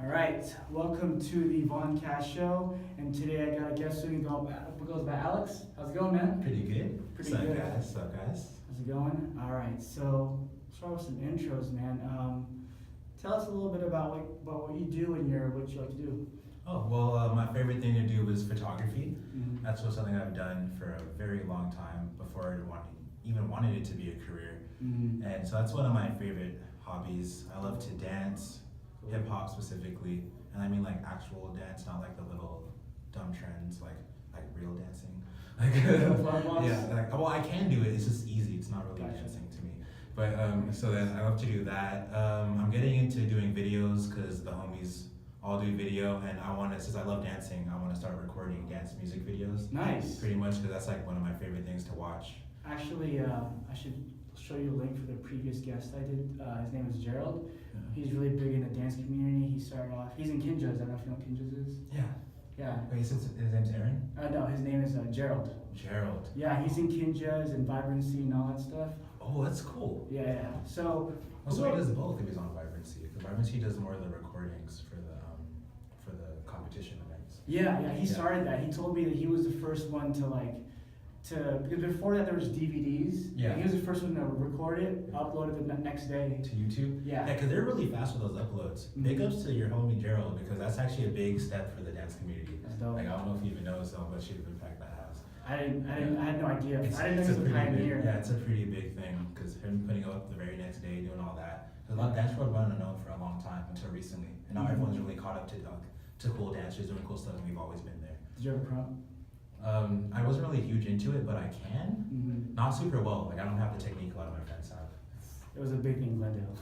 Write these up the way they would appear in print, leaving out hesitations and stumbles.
All right, welcome to the Voncast show, and today I got a guest who goes by Alex. How's it going, man? Pretty good. Pretty Sup, good. guys? Sup, guys? How's it going? All right, so let's start with some intros, man. Tell us a little bit about what you do and what you like to do. Oh, well, my favorite thing to do is photography. Mm-hmm. That's something I've done for a very long time before even wanted it to be a career. Mm-hmm. And so that's one of my favorite hobbies. I love to dance, hip hop specifically. And I mean like actual dance, not like the little dumb trends, like real dancing. Well, I can do it. It's just easy. It's not really dancing to me. But so then I love to do that. I'm getting into doing videos because the homies all do video, and since I love dancing, I want to start recording dance music videos. Nice. Pretty much because that's like one of my favorite things to watch. Actually, I should show you a link for the previous guest I did. His name is Gerald. Yeah. He's really big in the dance community. He started off. He's in Kinjaz. I don't know if you know what Kinjaz is. Yeah. Yeah. Wait, his name's Aaron? No, his name is Gerald. Gerald. Yeah, he's in Kinjaz and Vibrancy and all that stuff. Oh, that's cool. Yeah. So. So he does both if he's on Vibrancy. Because Vibrancy does more of the recordings for the competition events. Yeah. He started that. He told me that he was the first one because before that there was DVDs. Yeah. He was the first one to record it, upload it the next day. To YouTube? Yeah. Yeah, because they're really fast with those uploads. Mm-hmm. Big ups to your homie Gerald, because that's actually a big step for the dance community. That's dope. Like, I don't know if you even know how much of impact that has. I had no idea. I didn't know It's he was a pioneer. yeah, it's a pretty big thing, because him putting it up the very next day, doing all that. Because a lot of dance world been unknown for a long time until recently. And now everyone's really caught up to cool dancers doing cool stuff, and we've always been there. Did you ever prom? I wasn't really huge into it, but I can. Mm-hmm. Not super well. Like, I don't have the technique a lot of my friends have. It was a big thing, Glendale.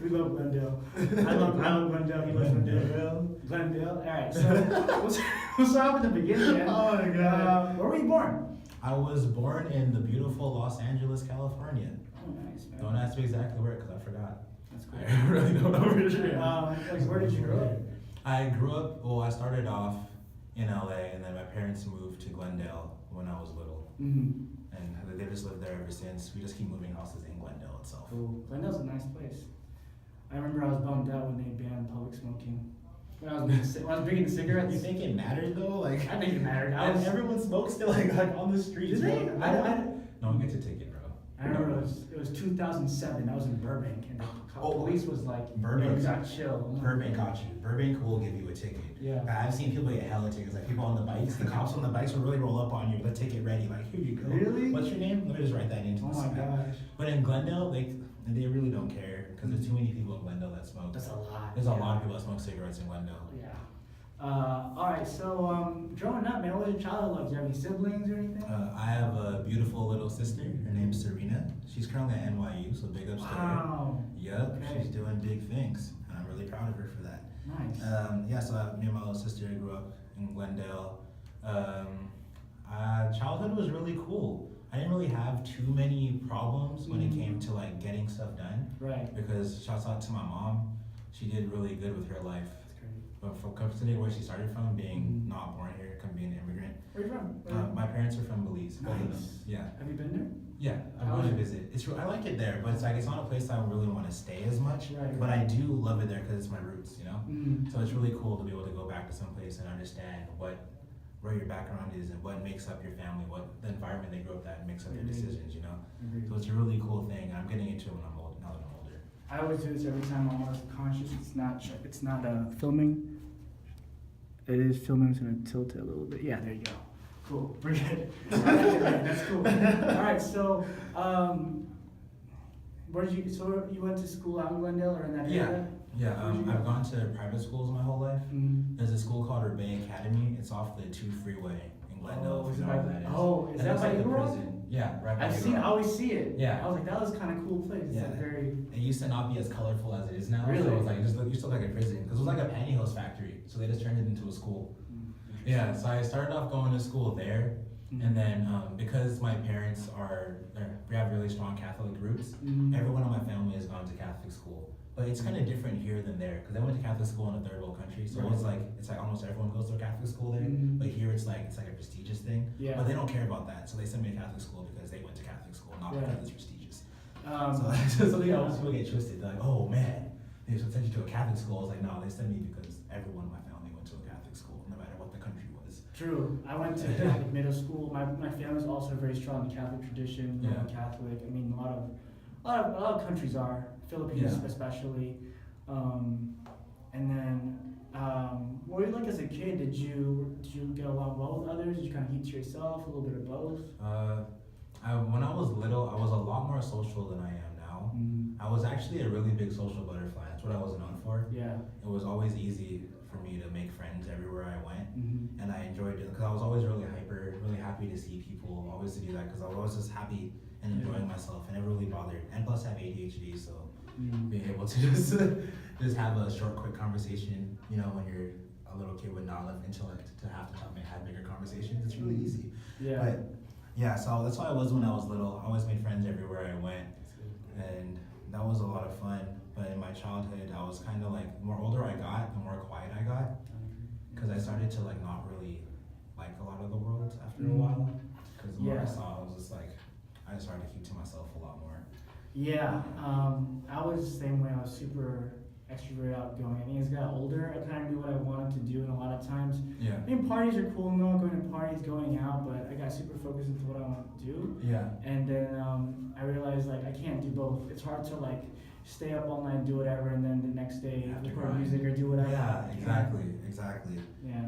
We love Glendale. I love Glendale. He loves Glendale. Glendale. All right, so we'll start with the beginning. Man. Oh my God. Where were you born? I was born in the beautiful Los Angeles, California. Oh, nice, man. Don't ask me exactly where, because I forgot. That's cool. I really don't know for sure. Where did you grow up? I started off in LA, and then my parents moved to Glendale when I was little. Mm-hmm. And they just lived there ever since. We just keep moving houses in Glendale itself. Cool. Glendale's a nice place. I remember I was bummed out when they banned public smoking. When I was big into cigarettes. You think it mattered though? Like, I think it mattered. everyone smokes still like on the streets. Did they? No one gets a ticket, bro. I remember it was 2007. I was in Burbank, and the police was like, Burbank. "You got chill." Burbank got you. Burbank will give you a ticket. Yeah. I've seen people get hella tickets. Like people on the bikes, the cops on the bikes will really roll up on you with a ticket ready. Like, here you go. Really? What's your name? Let me just write that into Oh the my side. gosh. But in Glendale, they really don't care because there's too many people in Glendale that smoke. That's a lot. There's a lot of people that smoke cigarettes in Glendale. Yeah. All right. So, growing up, man, what was your childhood like? Do you have any siblings or anything? I have a beautiful little sister. Her name's Serena. She's currently at NYU, so big ups to her. Wow. Yep, Okay. she's doing big things. And I'm really proud of her for that. Nice. So me and my little sister grew up in Glendale. Childhood was really cool. I didn't really have too many problems when it came to like getting stuff done. Right. Because shouts out to my mom, she did really good with her life. That's great. But from considering where she started from, being not born here, being an immigrant. Where are you from? My parents are from Belize. Both of them. Nice. Yeah. Have you been there? Yeah, I How want is to it? visit. I like it there, but it's not a place I really want to stay as much. Right. But I do love it there because it's my roots, you know. Mm. So it's really cool to be able to go back to some place and understand where your background is and what makes up your family, what the environment they grew up at makes up their decisions, you know. Agreed. So it's a really cool thing. I'm getting into it when I'm old. Now that I'm older. I always do this every time I'm conscious. It's not filming. It is filming. I'm just gonna tilt it a little bit. Yeah, there you go. Cool. We're good. That's cool. All right. So, So you went to school out in Glendale or in that area? Yeah. Where'd you go? I've gone to private schools my whole life. Mm. There's a school called Urbay Academy. It's off the 2 freeway in Glendale. Oh, if is you it know by where that is. oh, is That that looks by like a Eagle? prison. Yeah, right by I Eagle. always see it. Yeah. I was like, that was kind of cool place. It's Yeah. like very. It used to not be as colorful as it is now. Really? So it was like it used to look like a prison because it was like a pantyhose factory. So they just turned it into a school. Yeah. So I started off going to school there, and then because my parents we have really strong Catholic roots. Everyone in my family has gone to Catholic school. But it's kind of different here than there because I went to Catholic school in a third world country, so it's like almost everyone goes to a Catholic school there. Mhm. But here it's like a prestigious thing. Yeah. But they don't care about that, so they send me to Catholic school because they went to Catholic school, not Yeah. because it's prestigious. Um, So something else people get twisted. They're like, oh man, they sent you to a Catholic school. I was like, no, they sent me because everyone in my family went to a Catholic school, no matter what the country was. True. I went to Catholic middle school. My family was also very strong in the Catholic tradition. Yeah. Catholic. I mean, a lot of countries are. Philippines Yeah. especially. And then, what were you like as a kid? Did you get along well with others? Did you kind of keep to yourself? A little bit of both. When I was little, I was a lot more social than I am now. I was actually a really big social butterfly. That's what I was known for. Yeah. It was always easy for me to make friends everywhere I went, Mm-hmm. and I enjoyed it because I was always really hyper, really happy to see people, always to do that because I was always just happy and enjoying myself. I never really bothered, and plus I have ADHD, so being able to just have a short, quick conversation, you know, when you're a little kid with not enough intellect to have to have bigger conversations, it's really easy. Yeah. But yeah, so that's how I was when I was little. I always made friends everywhere I went, and that was a lot of fun. But in my childhood, I was kind of like, the more older I got, the more quiet I got, because I started to like not really like a lot of the world after a while. Because the more I saw, I was just like, I just started to keep to myself a lot more. Yeah, I was the same way. I was super extrovert, outgoing. I think as I got older, I kind of knew what I wanted to do, and a lot of times, Yeah. I mean, parties are cool and all, going to parties, going out, but I got super focused into what I want to do. Yeah. And then I realized like I can't do both. It's hard to like stay up all night, do whatever, and then the next day Have to record grind. music or do whatever. Yeah, exactly. Yeah.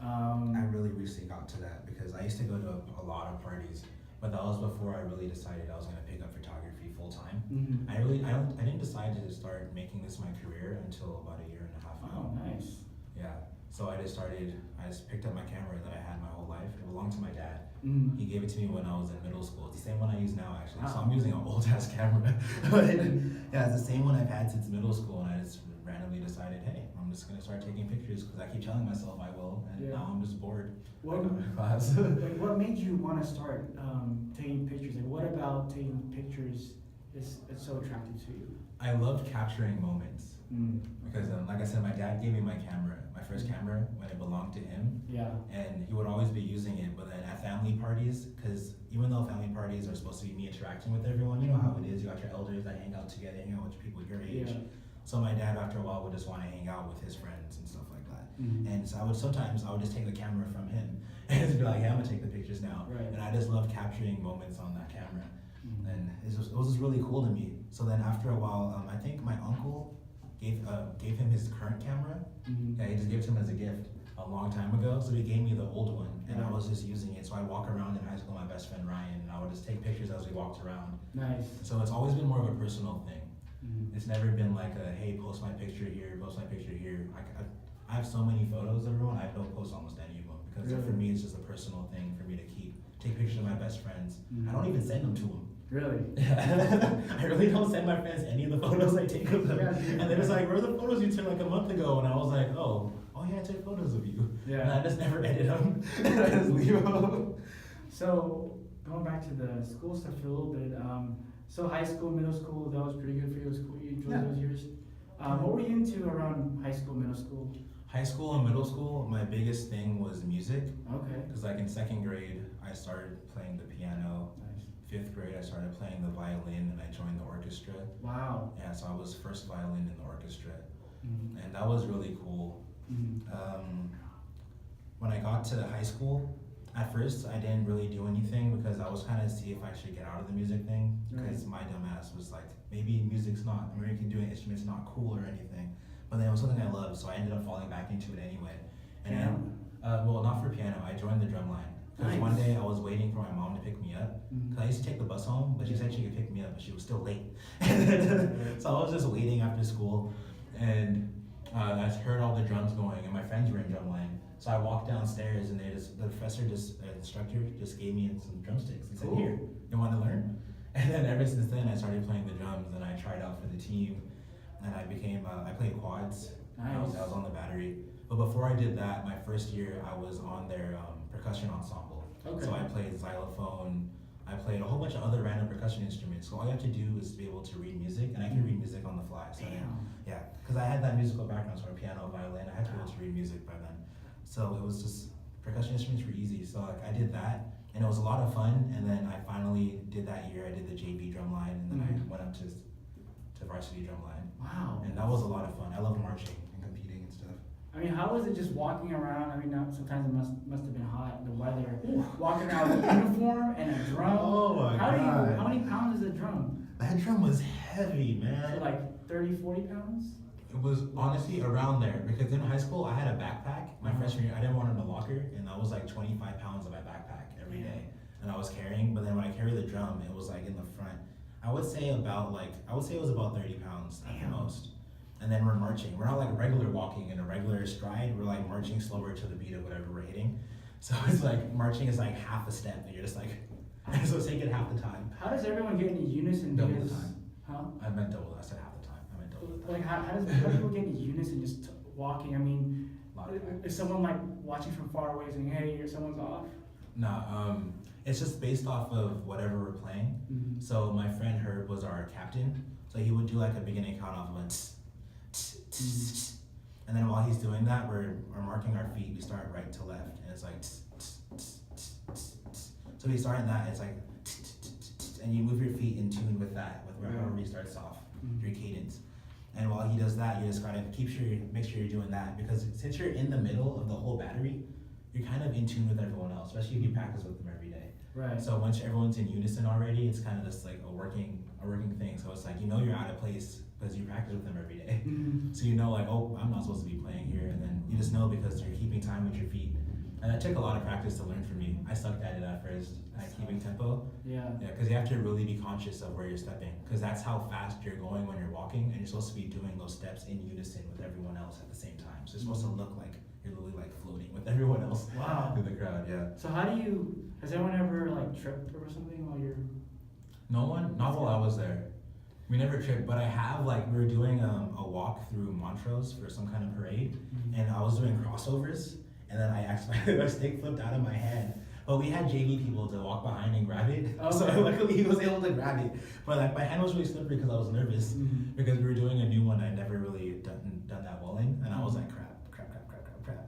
I really recently got to that because I used to go to a lot of parties, but that was before I really decided I was going to pick up photography full time. Mm-hmm. I didn't decide to start making this my career until about a year and a half Oh, ago. nice. Yeah. So I just picked up my camera that I had my whole life. It belonged to my dad. Mm-hmm. He gave it to me when I was in middle school. It's the same one I use now, actually. So Wow. I'm using an old ass camera. But yeah, it's the same one I've had since middle school, and I just randomly decided, hey, I'm just gonna start taking pictures because I keep telling myself I will, and now I'm just bored. What, in class. like, what made you want to start taking pictures? Like, what about taking pictures is so attractive to you? I love capturing moments because, like I said, my dad gave me my camera, my first camera, when it belonged to him. Yeah. And he would always be using it, but then at family parties, because even though family parties are supposed to be me interacting with everyone, you know how it is, you got your elders that hang out together, hang out with people your age. Yeah. So my dad, after a while, would just want to hang out with his friends and stuff like that. Mm-hmm. And so I would just take the camera from him and just be like, yeah, I'm gonna take the pictures now. Right. And I just love capturing moments on that camera. Mm-hmm. And it was just really cool to me. So then after a while, I think my uncle gave him his current camera. Mm-hmm. Yeah, he just gave it to him as a gift a long time ago. So he gave me the old one, and I was just using it. So I'd walk around in high school with my best friend Ryan, and I would just take pictures as we walked around. Nice. So it's always been more of a personal thing. Mm-hmm. It's never been like a, hey, post my picture here, post my picture here. I have so many photos of everyone, I don't post almost any of them because Really? for me it's just a personal thing for me to take pictures of my best friends. Mm-hmm. I don't even send them to them. Really? I really don't send my friends any of the photos I take of them. Yeah, dude. And they're just like, where are the photos you took like a month ago? And I was like, oh yeah, I took photos of you. Yeah. And I just never edit them. And I just leave them. So going back to the school stuff for a little bit, so high school, middle school, that was pretty good for you. School, you enjoyed those years. What were you into around high school, middle school? High school and middle school, my biggest thing was music. Okay. Because like in second grade, I started playing the piano. Nice. Fifth grade, I started playing the violin and I joined the orchestra. Wow. Yeah, so I was first violin in the orchestra. Mm-hmm. And that was really cool. Mm-hmm. When I got to high school, at first I didn't really do anything because I was kind of see if I should get out of the music thing. Because my dumb ass was like, maybe music's not, American doing instruments not cool or anything. But then it was something I loved, so I ended up falling back into it anyway. And well, not for piano, I joined the drum line. Because Nice. one day I was waiting for my mom to pick me up. Mm-hmm. Cause I used to take the bus home, but she said she could pick me up, but she was still late. So I was just waiting after school, and I heard all the drums going, and my friends were in drum line. So I walked downstairs, and the instructor just gave me some drumsticks. He said, Cool. "Here, you want to learn?" And then ever since then, I started playing the drums, and I tried out for the team, and I played quads. Nice. I was on the battery. But before I did that, my first year, I was on their percussion ensemble. Okay. So I played xylophone. I played a whole bunch of other random percussion instruments. So all you have to do is be able to read music, and I can read music on the fly. So yeah, because I had that musical background, so piano, violin. I had to be able to read music by then. So it was just percussion instruments were easy. So like I did that, and it was a lot of fun. And then I finally did that year. I did the JV drum line, and then I went up to varsity drumline. Wow. And that was a lot of fun. I love marching and competing and stuff. I mean, how was it just walking around? I mean, sometimes it must have been hot, the weather. Walking around with a uniform and a drum. Oh my God. How many pounds is a drum? That drum was heavy, man. So like 30, 40 pounds? It was honestly around there because in high school I had a backpack. My freshman year, I didn't want it in a locker, and that was like 25 pounds of my backpack every day. And I was carrying, but then when I carried the drum, it was like in the front. I would say it was about 30 pounds at the most. And then we're marching. We're not like regular walking in a regular stride. We're like marching slower to the beat of whatever we're hitting. So it's like marching is like half a step, and you're just like, so it's taking half the time. How does everyone get into unison? Double the time. Huh? I meant double. I said half the time. I meant double the time. Like how do people get into unison just walking? I mean, is someone like watching from far away saying, "Hey, someone's off"? No, it's just based off of whatever we're playing. Mm-hmm. So my friend Herb was our captain, so he would do like a beginning count off of a tss, tss, tss, tss. And then while he's doing that, we're marking our feet. We start right to left, and it's like tss, tss, tss, tss, tss, tss. So we start in that, it's like tss, tss, tss, tss, and you move your feet in tune with that, with however he starts off, your cadence. And while he does that, you just gotta make sure you're doing that, because since you're in the middle of the whole battery, you're kind of in tune with everyone else, especially if you practice with them every day. Right. So once everyone's in unison already, it's kind of just like a working thing. So it's like, you know, you're out of place because you practice with them every day. Mm-hmm. So you know, like, oh, I'm not supposed to be playing here, and then you just know because you're keeping time with your feet. And that took a lot of practice to learn for me. I sucked at it at first, at keeping tempo. Yeah. Yeah, because you have to really be conscious of where you're stepping, because that's how fast you're going when you're walking, and you're supposed to be doing those steps in unison with everyone else at the same time. So it's supposed to look like you're literally like floating with everyone else. Wow. Through the crowd, yeah. So has anyone ever like tripped or something while you're? No one, not while I was there. We never tripped, but I have we were doing a walk through Montrose for some kind of parade, and I was doing crossovers, and then I accidentally my stick flipped out of my hand. But we had JV people to walk behind and grab it, so luckily he was able to grab it. But like my hand was really slippery because I was nervous, because we were doing a new one I'd never really done that well in, and I was like crap.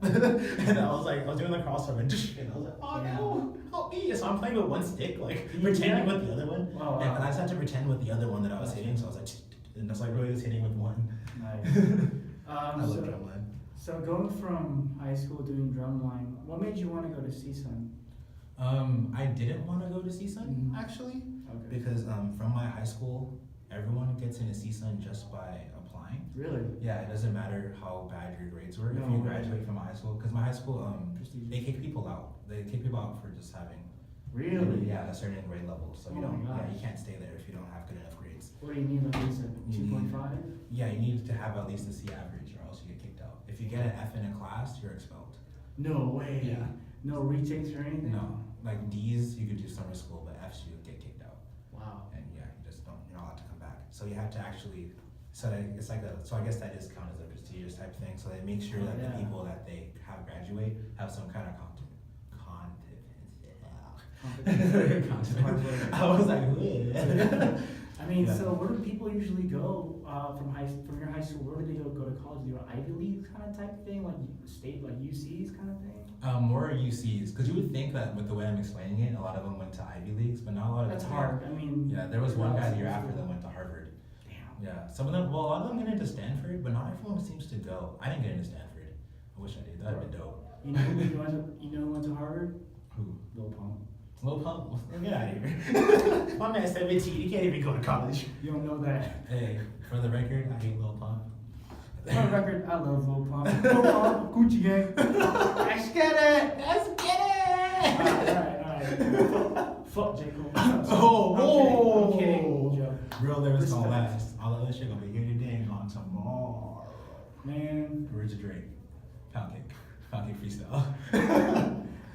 And I was doing the crossover, and I was like, oh no, help me! So I'm playing with one stick, like pretending with the other one, and I just had to pretend with the other one that I was hitting. So I was like, and just like really just hitting with one. Nice. I love drumline. So going from high school doing drumline, what made you want to go to CSUN? I didn't want to go to CSUN actually, because from my high school, everyone gets into CSUN just by applying. Really? Yeah, it doesn't matter how bad your grades were if you graduate from high school. Because my high school, they kick people out. They kick people out for just having. Really? Yeah, a certain grade level. So you can't stay there if you don't have good enough grades. What do you need? At least a 2.5? Yeah, you need to have at least a C average, or else you get kicked out. If you get an F in a class, you're expelled. No way. Yeah. No retakes or anything? No, like D's you could do summer school, but F's you get kicked out. Wow. And yeah, you're not allowed to come back. So you have to actually, so I guess that is counted as a prestigious type thing. So they make sure that the people that they have graduate have some kind of confidence. I was like, I mean, so where do people usually go from your high school? Where do they go to college? Do you go Ivy League kind of type thing, like state, like UCs kind of thing? More UCs, because you would think that with the way I'm explaining it, a lot of them went to Ivy Leagues, but not a lot of them. That's hard. I mean, yeah, there was one guy the year after that went to Harvard. Damn. Yeah, some of them. Well, a lot of them get into Stanford, but not everyone seems to go. I didn't get into Stanford. I wish I did. That'd have been dope. You know who went to Harvard? Who? Lil Pump. Lil Pump? Get out of here. My man's 17. He can't even go to college. You don't know that. Hey, for the record, I hate Lil Pump. For the record, I love Lil Pump. Lil Pump, Gucci gang. Let's get it. Let's get it. Alright. Fuck J. Cole. Oh, I'm kidding. Joke. Real lyrics don't last. All the other shit gonna be here today and gone tomorrow. Man. Words of Drake. Pound cake freestyle.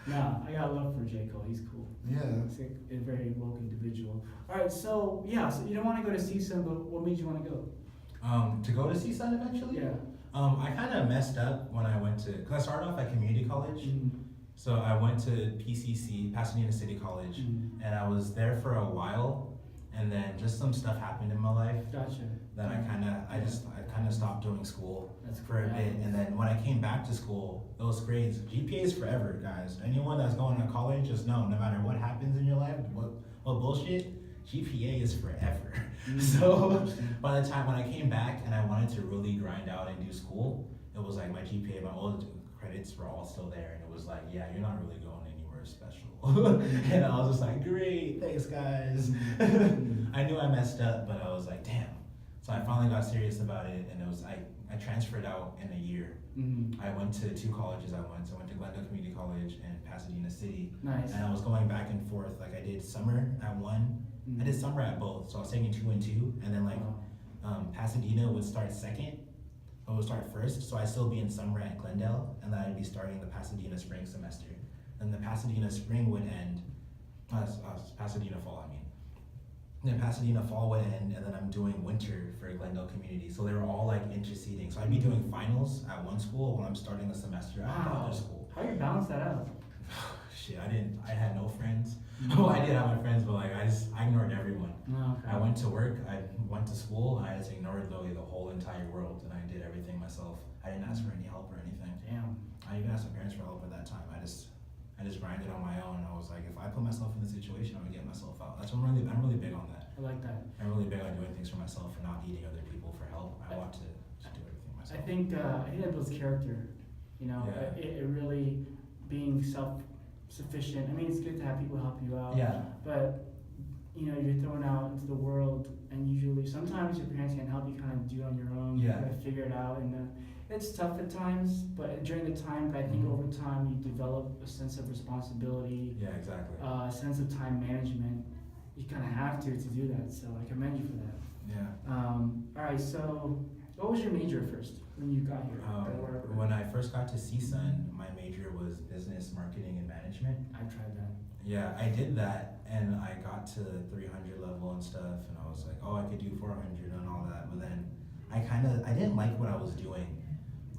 Nah, I got love for J. Cole. He's cool. Yeah. He's a very woke individual. Alright, so so you don't want to go to CSUN, but what made you want to go? To go to CSUN eventually? Yeah. I kind of messed up when I went to, because I started off at community college. So I went to PCC, Pasadena City College, and I was there for a while, and then just some stuff happened in my life. Gotcha. That I kind of stopped doing school for a bit, and then when I came back to school, those grades, GPA is forever, guys. Anyone that's going to college, just know, no matter what happens in your life, what bullshit, GPA is forever. So by the time when I came back and I wanted to really grind out and do school, it was like my GPA, my old credits were all still there, and it was like, yeah, you're not really going anywhere special. And I was just like, great, thanks guys. I knew I messed up, but I was like, damn. So I finally got serious about it, and it was I transferred out in a year. I went to 2 colleges at once. I went to Glendale Community College and Pasadena City. Nice. And I was going back and forth. Like I did summer at one, I did summer at both. So I was taking 2 and 2, and then like Pasadena would start second, or would start first. So I'd still be in summer at Glendale, and then I'd be starting the Pasadena spring semester. And the Pasadena spring would end, Pasadena fall, I mean. And then Pasadena fall would end, and then I'm doing winter for Glendale Community. So they were all like interceding. So I'd be doing finals at one school when I'm starting the semester at another school. How do you balance that out? Shit, I had no friends. Well, I did have my friends, but like I ignored everyone. Oh, okay. I went to work, I went to school, and I just ignored literally the whole entire world, and I did everything myself. I didn't ask for any help or anything. Damn. I even asked my parents for help at that time. I just grinded on my own. I was like, if I put myself in this situation, I'm gonna get myself out. That's what I'm really big on that. I like that. I'm really big on doing things for myself and not needing other people for help. I want to just do everything myself. I think that builds character. You know, Yeah. it really being self-sufficient. I mean, it's good to have people help you out. Yeah. But you know, you're thrown out into the world, and usually, sometimes your parents can't help you. Kind of do it on your own. Yeah. You gotta figure it out, and it's tough at times. But during the time, but I think over time, you develop a sense of responsibility. Yeah, exactly. A sense of time management. You kind of have to do that. So I commend you for that. Yeah. All right. So, what was your major first when you got here? When I first got to CSUN, my major was business marketing and management. I tried that. Yeah, I did that, and I got to 300 level and stuff, and I was like, oh, I could do 400 and all that. But then I didn't like what I was doing.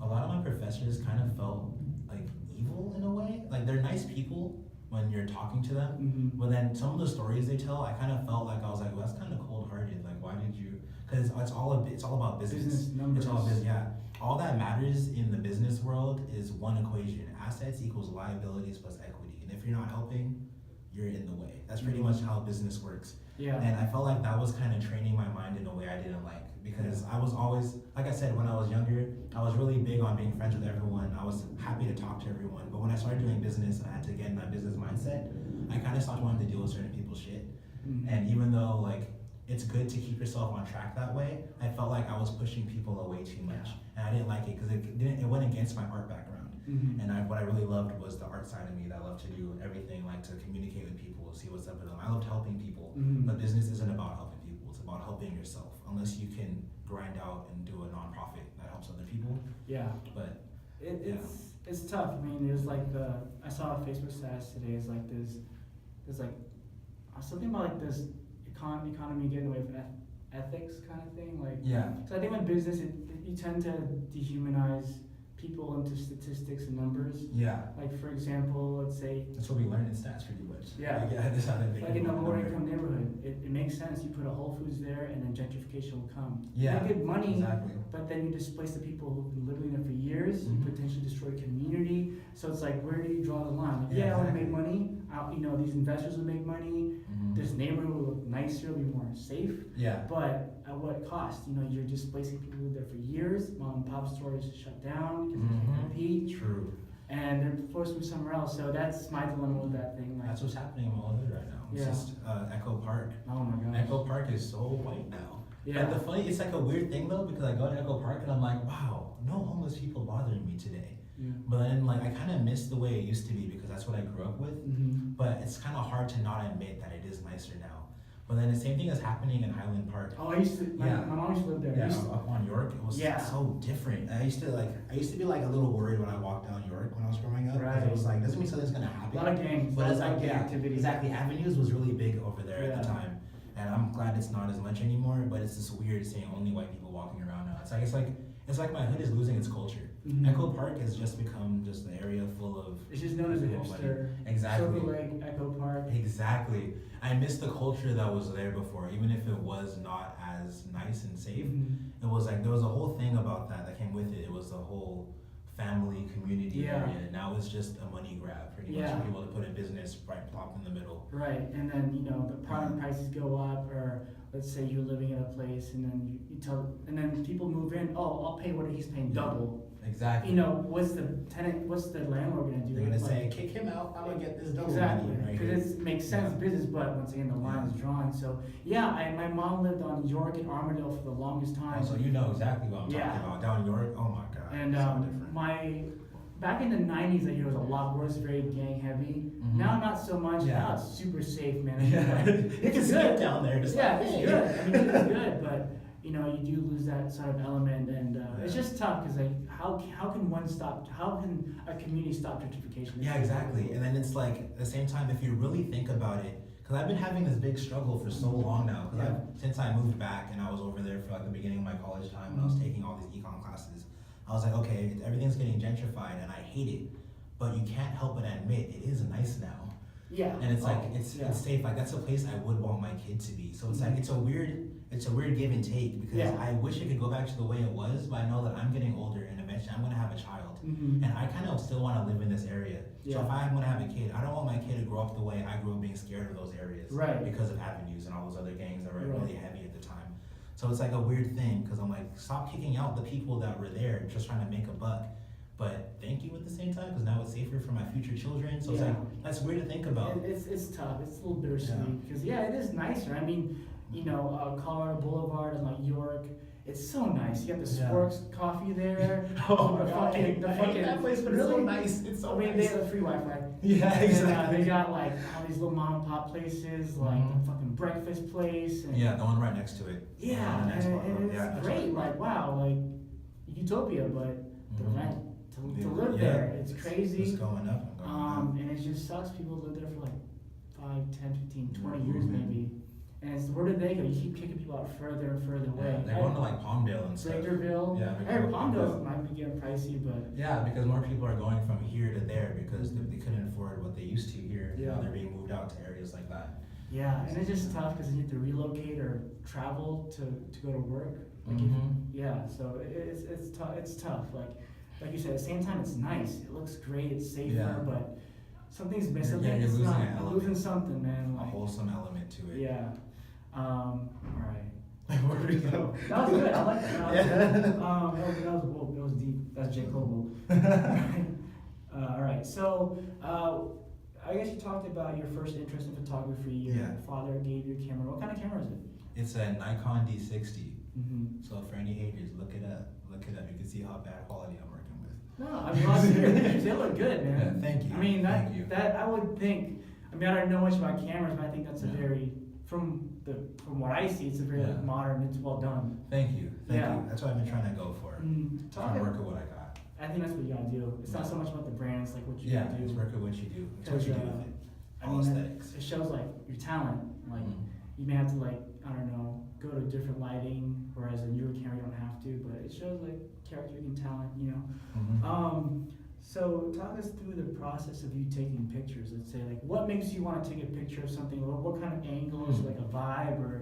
A lot of my professors kind of felt like evil in a way. Like they're nice people when you're talking to them, but then some of the stories they tell, I kind of felt like I was like, well, that's kind of cold-hearted. Like, why did you? Because it's all about business. Business numbers. It's all business. Yeah. All that matters in the business world is one equation: assets equals liabilities plus equity. And if you're not helping, you're in the way. That's pretty much how business works. Yeah. And I felt like that was kind of training my mind in a way I didn't like, because I was always, like I said, when I was younger, I was really big on being friends with everyone. I was happy to talk to everyone. But when I started doing business, I had to get in that business mindset. I kind of stopped wanting to deal with certain people's shit. And even though like it's good to keep yourself on track that way, I felt like I was pushing people away too much, and I didn't like it because it went against my art background. And what I really loved was the art side of me. That I love to do everything, like to communicate with people, see what's up with them. I loved helping people, but business isn't about helping people. It's about helping yourself. Unless you can grind out and do a nonprofit that helps other people. Yeah. But it's tough. I mean, there's like I saw a Facebook status today. It's like there's like something about like this economy getting away from ethics kind of thing. Like So I think with business, you tend to dehumanize people into statistics and numbers. Yeah. Like for example, let's say that's what we learned in stats pretty much. Yeah. This how they like in a lower income neighborhood, it makes sense. You put a Whole Foods there, and then gentrification will come. Yeah. You get money, exactly. but then you displace the people who've been living there for years. You potentially destroy community. So it's like, where do you draw the line? Like, I want to make money. These investors will make money. This neighborhood will look nicer, be more safe. Yeah. But at what cost? You're displacing people who live there for years. Mom and pop stores shut down because they can't compete. True. And they're forced to move somewhere else. So that's my dilemma with that thing. Like, that's what's happening in Malta right now. It's just Echo Park. Oh my gosh. Echo Park is so white now. Yeah. And it's like a weird thing though, because I go to Echo Park and I'm like, wow, no homeless people bothering me today. Yeah. But then like I kind of miss the way it used to be because that's what I grew up with. But it's kind of hard to not admit that it is nicer now. But then the same thing is happening in Highland Park. Oh, I used to. My mom used to live there. Yeah, up on York, it was so different. I used to be like a little worried when I walked down York when I was growing up. Right. It was like, doesn't mean something's gonna happen. A lot of gangs. But it's like, gang activity. exactly. Avenues was really big over there at the time, and I'm glad it's not as much anymore. But it's just weird seeing only white people walking around now. It's like my hood is losing its culture. Echo Park has just become just an area full of. It's just known as a hipster. Exactly. Silver Lake, Echo Park. Exactly. I miss the culture that was there before, even if it was not as nice and safe. It was like there was a whole thing about that came with it. It was the whole family community Yeah. area. Now it's just a money grab pretty much Yeah. for people to put a business right plop in the middle. Right, and then, you know, the apartment prices go up, or let's say you're living in a place and then you tell, and then people move in, oh, I'll pay what he's paying double. Exactly. You know, what's the landlord gonna do? They're gonna Like, say, kick him out, I'm gonna get this double exactly, money right because here. it makes sense business, but once again, the line is drawn. So, yeah, my mom lived on York and Armadale for the longest time. Oh, so you know exactly what I'm Yeah. talking about. Down York, oh my god. And so different. back in the 90s, I hear it was a lot worse, very gang heavy. Mhm. Now, not so much. Yeah. Now it's super safe, man. Yeah. Like, You can it's skip good. down there just Yeah, like, it's hey. good. I mean, it's good, but you know, you do lose that sort of element, and it's Yeah. just tough because like, how can one stop? How can a community stop gentrification? Yeah, exactly. And then it's like, at the same time, if you really think about it, because I've been having this big struggle for so long now, because since I moved back and I was over there for like the beginning of my college time when I was taking all these econ classes, I was like, okay, everything's getting gentrified and I hate it, but you can't help but admit it is nice now. Yeah. And it's like, it's safe, like that's a place I would want my kid to be. So it's like, it's a weird give and take, because I wish it could go back to the way it was, but I know that I'm getting older and eventually I'm gonna have a child. Mm-hmm. And I kind of still want to live in this area. So if I'm gonna have a kid, I don't want my kid to grow up the way I grew up being scared of those areas. Right. Because of avenues and all those other gangs that were really heavy at the time. So it's like a weird thing, because I'm like, stop kicking out the people that were there just trying to make a buck. But thank you at the same time, because now it's safer for my future children. So it's like, that's weird to think about. It's tough. It's a little bittersweet because it is nicer. I mean, you know, Colorado Boulevard and like York, it's so nice. You got the Sporks coffee there. Oh my the god, fucking, I hate that place, but it's so really nice. It's so I mean, nice. they have free Wi-Fi. Yeah, And, exactly. they got like all these little mom and pop places, like the fucking breakfast place. And Yeah, the one right next to it. Yeah, The next one. and it's Yeah, that's great. right. Like wow, like utopia, but the rent to live there, it's crazy. It's going up and going up. And it just sucks. People live there for like 5, 10, 15, 20 years maybe. And it's, where did they go? You keep kicking people out further and further away. They're going to like Palmdale and stuff. Victorville. Yeah, Hey, Palmdale Victorville. might be getting pricey, but Yeah, because more people are going from here to there because they couldn't afford what they used to here. Yeah. Now they're being moved out to areas like that. yeah, and it's just tough because you have to relocate or travel to go to work. Like so it's tough. It's tough. Like you said, at the same time, it's nice. It looks great. It's safer, but something's missing. Yeah, you're It's losing not- an you're element. losing something, man. A Like, wholesome element to it. yeah. All right. Where do we go? That was good. I like that. That was deep. That's J. Cole. All right. So, I guess you talked about your first interest in photography. Your father gave you a camera. What kind of camera is it? It's a Nikon D60. Mm-hmm. So for any haters, look it up. Look it up. You can see how bad quality I'm working with. No, I mean, honestly, your pictures, they look good, man. Yeah, thank you. I mean, Thank you. that I would think. I mean, I don't know much about cameras, but I think that's a very from what I see, it's a very modern. It's well done. Thank you. Thank Yeah. you. That's what I've been trying to go for. Trying to work with what I got. I think that's what you gotta do. It's not so much about the brands, like what you Yeah, do. it's work with what you do. It's what you do with it. I All mean, aesthetics. it shows like your talent. Like you may have to like, I don't know, go to different lighting, whereas a newer camera you don't have to, but it shows like character and talent, you know. So talk us through the process of you taking pictures. Let's say like what makes you want to take a picture of something? What kind of angles, like a vibe, or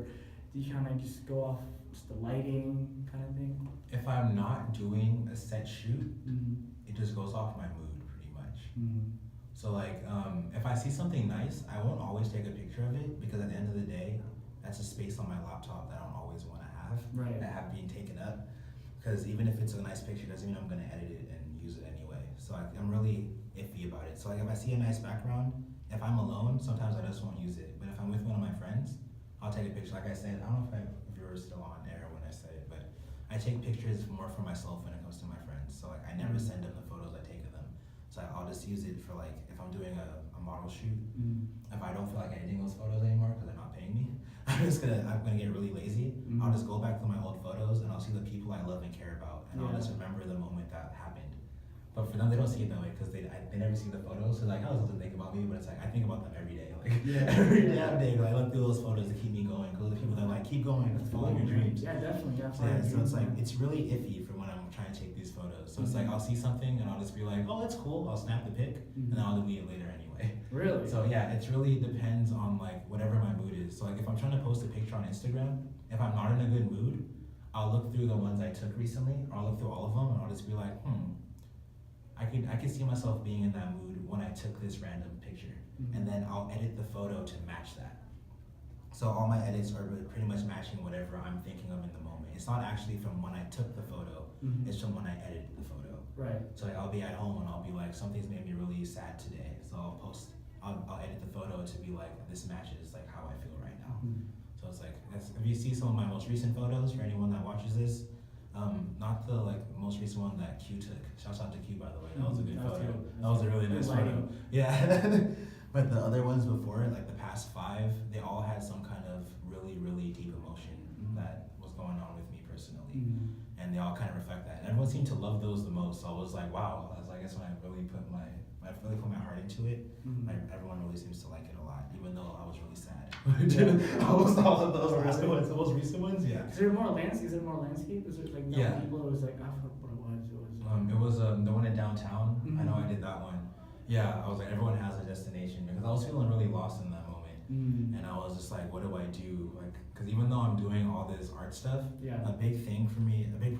do you kind of just go off just the lighting kind of thing? If I'm not doing a set shoot, it just goes off my mood pretty much. So like, if I see something nice, I won't always take a picture of it because at the end of the day, that's a space on my laptop that I don't always want to have. Right. That have been taken up. Because even if it's a nice picture, doesn't mean I'm going to edit it and use it anyway. So I'm really iffy about it. So like if I see a nice background, if I'm alone, sometimes I just won't use it. But if I'm with one of my friends, I'll take a picture. Like I said, I don't know if you were still on air when I said it, but I take pictures more for myself when it comes to my friends. So like I never send them the photos I take of them. So I'll just use it for like, if I'm doing a model shoot, if I don't feel like editing those photos anymore because they're not paying me, I'm gonna get really lazy. I'll just go back to my old photos and I'll see the people I love and care about, and I'll just remember the moment that happened. But for them, they don't see it that way because they never see the photos. So like, I was doesn't think about me, but it's like I think about them every day. Like every damn day, like, I look through those photos to keep me going. Because the people that are like, keep going, follow your dreams. Yeah, definitely. So, so it's like it's really iffy for when I'm trying to take these photos. So it's like I'll see something and I'll just be like, oh, that's cool. I'll snap the pic and then I'll delete it later anyway. Really? So yeah, it's really depends on like whatever my mood is. So like if I'm trying to post a picture on Instagram, if I'm not in a good mood, I'll look through the ones I took recently, or I'll look through all of them and I'll just be like, I could see myself being in that mood when I took this random picture, and then I'll edit the photo to match that. So all my edits are really pretty much matching whatever I'm thinking of in the moment. It's not actually from when I took the photo, it's from when I edited the photo. Right. So like, I'll be at home and I'll be like, something's made me really sad today. So I'll edit the photo to be like, this matches like how I feel right now. So it's like, if you see some of my most recent photos, for anyone that watches this, not the like most recent one that Q took. Shouts out to Q, by the way. That was a good photo. That was a really nice photo. Yeah. But the other ones before, like the past 5, they all had some kind of really, really deep emotion that was going on with me personally. And they all kind of reflect that. And everyone seemed to love those the most. So I was like, wow. I guess when I really put my heart into it, everyone really seems to like it a lot, even though I was really sad. Almost all of those recent ones, the most recent ones, yeah. Is there more landscape? Is it more landscape? Is it like no people? It was like, I forgot what it was. It was the one in downtown. I know I did that one. Yeah, I was like, everyone has a destination, because I was feeling really lost in that moment. And I was just like, what do I do? Like, because even though I'm doing all this art stuff, a big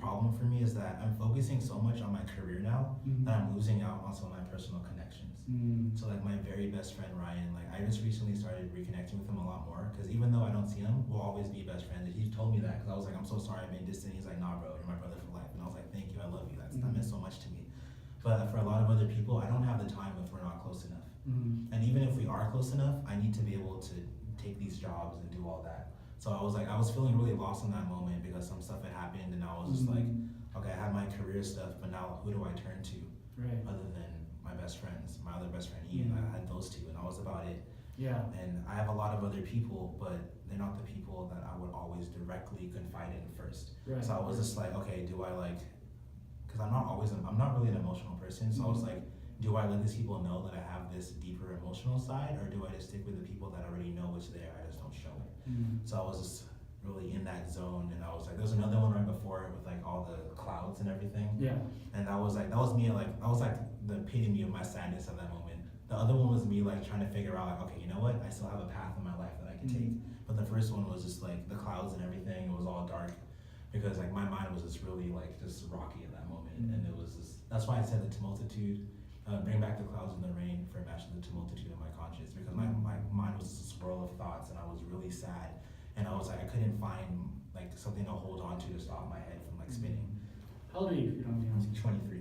problem for me is that I'm focusing so much on my career now that I'm losing out on some of my personal connections. So like my very best friend Ryan, like I just recently started reconnecting with him a lot more, because even though I don't see him, we'll always be best friends. And he told me that, because I was like, I'm so sorry I've been distant. He's like, nah bro, you're my brother for life. And I was like, thank you, I love you. That meant so much to me. But for a lot of other people, I don't have the time if we're not close enough. And even if we are close enough, I need to be able to take these jobs and do all that. So I was feeling really lost in that moment, because some stuff had happened, and I was just like, okay, I have my career stuff, but now who do I turn to? Other than my best friends, my other best friend Ian, I had those 2, and that was about it. Yeah. And I have a lot of other people, but they're not the people that I would always directly confide in first. So I was just like, okay, do I like, because I'm not really an emotional person, so I was like, do I let these people know that I have this deeper emotional side, or do I just stick with the people that already know what's there, I just don't show it? So I was just really in that zone, and I was like, there was another one right before it with like all the clouds and everything. Yeah. And that was me, like, that was like the epitome of my sadness at that moment. The other one was me like trying to figure out like, okay, you know what, I still have a path in my life that I can take. But the first one was just like the clouds and everything, it was all dark, because like my mind was just really like just rocky at that moment. And it was just, that's why I said the tumultitude, bring back the clouds and the rain for a match of the tumultitude of my conscience, because my mind was just a swirl of thoughts, and I was really sad, and I was like, I couldn't find like something to hold on to stop my head from like spinning. How old are you, if you don't mind me asking? 23.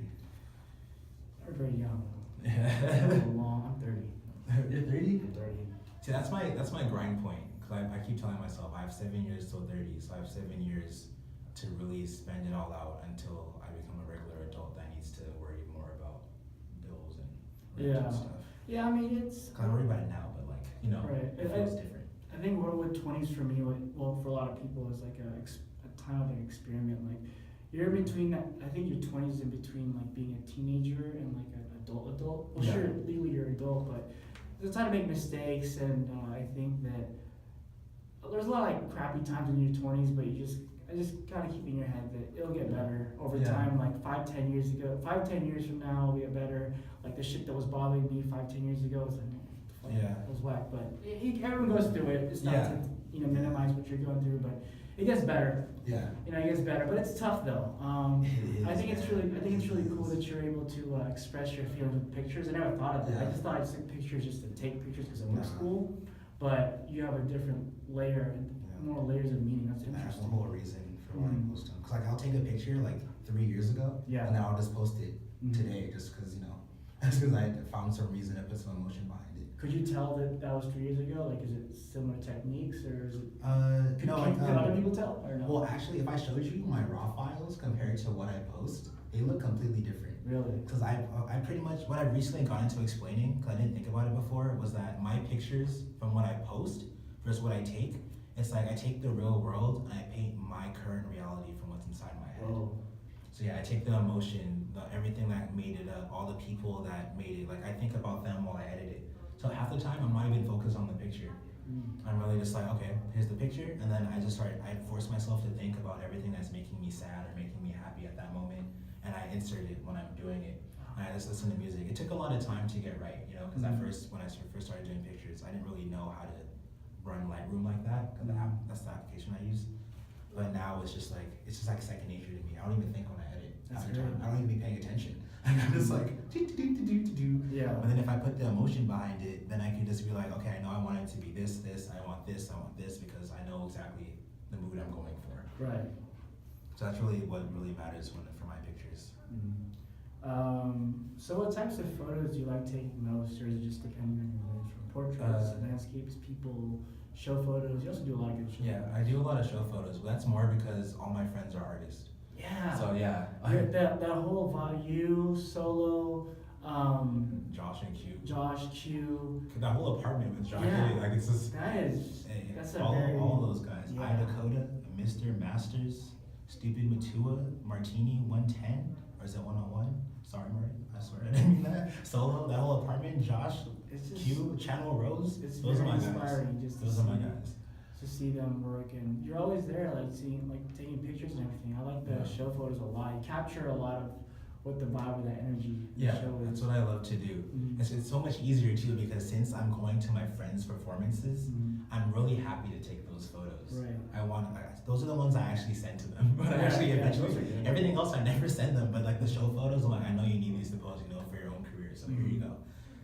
You're very young. I'm 30. You're 30? I'm 30. See, that's my grind point, because I keep telling myself I have 7 years till 30, so I have 7 years to really spend it all out until I become a regular adult that needs to worry more about bills and rent and stuff. Yeah, I mean, it's... I worry about it now, but like, you know, it feels different. I think what with 20s for me, well, for a lot of people, is like a time of an experiment. Like, you're in between that, I think your 20s in between like being a teenager and like an adult. Well, sure, legally you're an adult, but it's time to make mistakes, and I think that there's a lot of like crappy times in your 20s, but I just kind of keep in your head that it'll get better over time. Like 5-10 years from now, it'll get better. Like the shit that was bothering me 5-10 years ago, it's like, it was whack. But everyone goes through it. It's not to minimize what you're going through, but it gets better. Yeah. It gets better, but it's tough though. I think it's really cool that you're able to express your feelings with pictures. I never thought of that. I just thought I took pictures just to take pictures because it looks cool. But you have a different layer and more layers of meaning. That's interesting. That's the whole reason for why I post them. Cause like I'll take a picture like 3 years ago, and then I'll just post it today, just cause I found some reason to put some emotion behind it. Could you tell that was 3 years ago? Like, is it similar techniques, or is it? Can other people tell, or no? Well, actually, if I showed you my raw files compared to what I post, they look completely different. Really? Because I pretty much, what I've recently gone into explaining, because I didn't think about it before, was that my pictures from what I post versus what I take, it's like I take the real world and I paint my current reality from what's inside my head. Whoa. So yeah, I take the emotion, everything that made it up, all the people that made it, like I think about them while I edit it. So half the time I'm not even focused on the picture. I'm really just like, okay, here's the picture, and then I force myself to think about everything that's making me sad or making me happy at that moment, and I insert it when I'm doing it. And I just listen to music. It took a lot of time to get right, because when I first started doing pictures, I didn't really know how to run Lightroom like that, because that's the application I use. But now it's just like second nature to me. I don't even think when I edit. That's half the time. great. I don't even be paying attention. Like, I'm just like do. Yeah. But then if I put the emotion behind it, then I can just be like, okay, I know I want it to be this, I want this, because I know exactly the mood I'm going for. Right. So that's really what really matters for my pictures. So what types of photos do you like taking most, or is it just depending on your mood? From portraits, landscapes, people, show photos? You also do a lot of good show Yeah, photos. I do a lot of show photos, but that's more because all my friends are artists. Yeah. So yeah, that whole vibe, you, Solo, Josh and Q. Josh, Q. That whole apartment with Josh, Yeah. like it's just That's a all, very... all those guys. Yeah. I Dakota, Mr. Masters, Stupid Matua, Martini 110, or is it 101? Sorry, Marty, I swear I didn't mean that. Solo, that whole apartment, Josh, It's just, Q, Channel Rose. it's Those are very my guys. inspiring just to Those are my guys. to see them work, and you're always there, like seeing, like taking pictures and everything. I like the Yeah. show photos a lot. You capture a lot of what the vibe of that energy the Yeah, show that's is. what I love to do. Mhm. It's so much easier too because since I'm going to my friends' performances, Mhm. I'm really happy to take those photos. Right. Those are the ones I actually send to them. But Yeah, actually, yeah, eventually, those are good. everything else I never send them. But like the show photos, I'm like, I know you need these to post, for your own career. So here you go.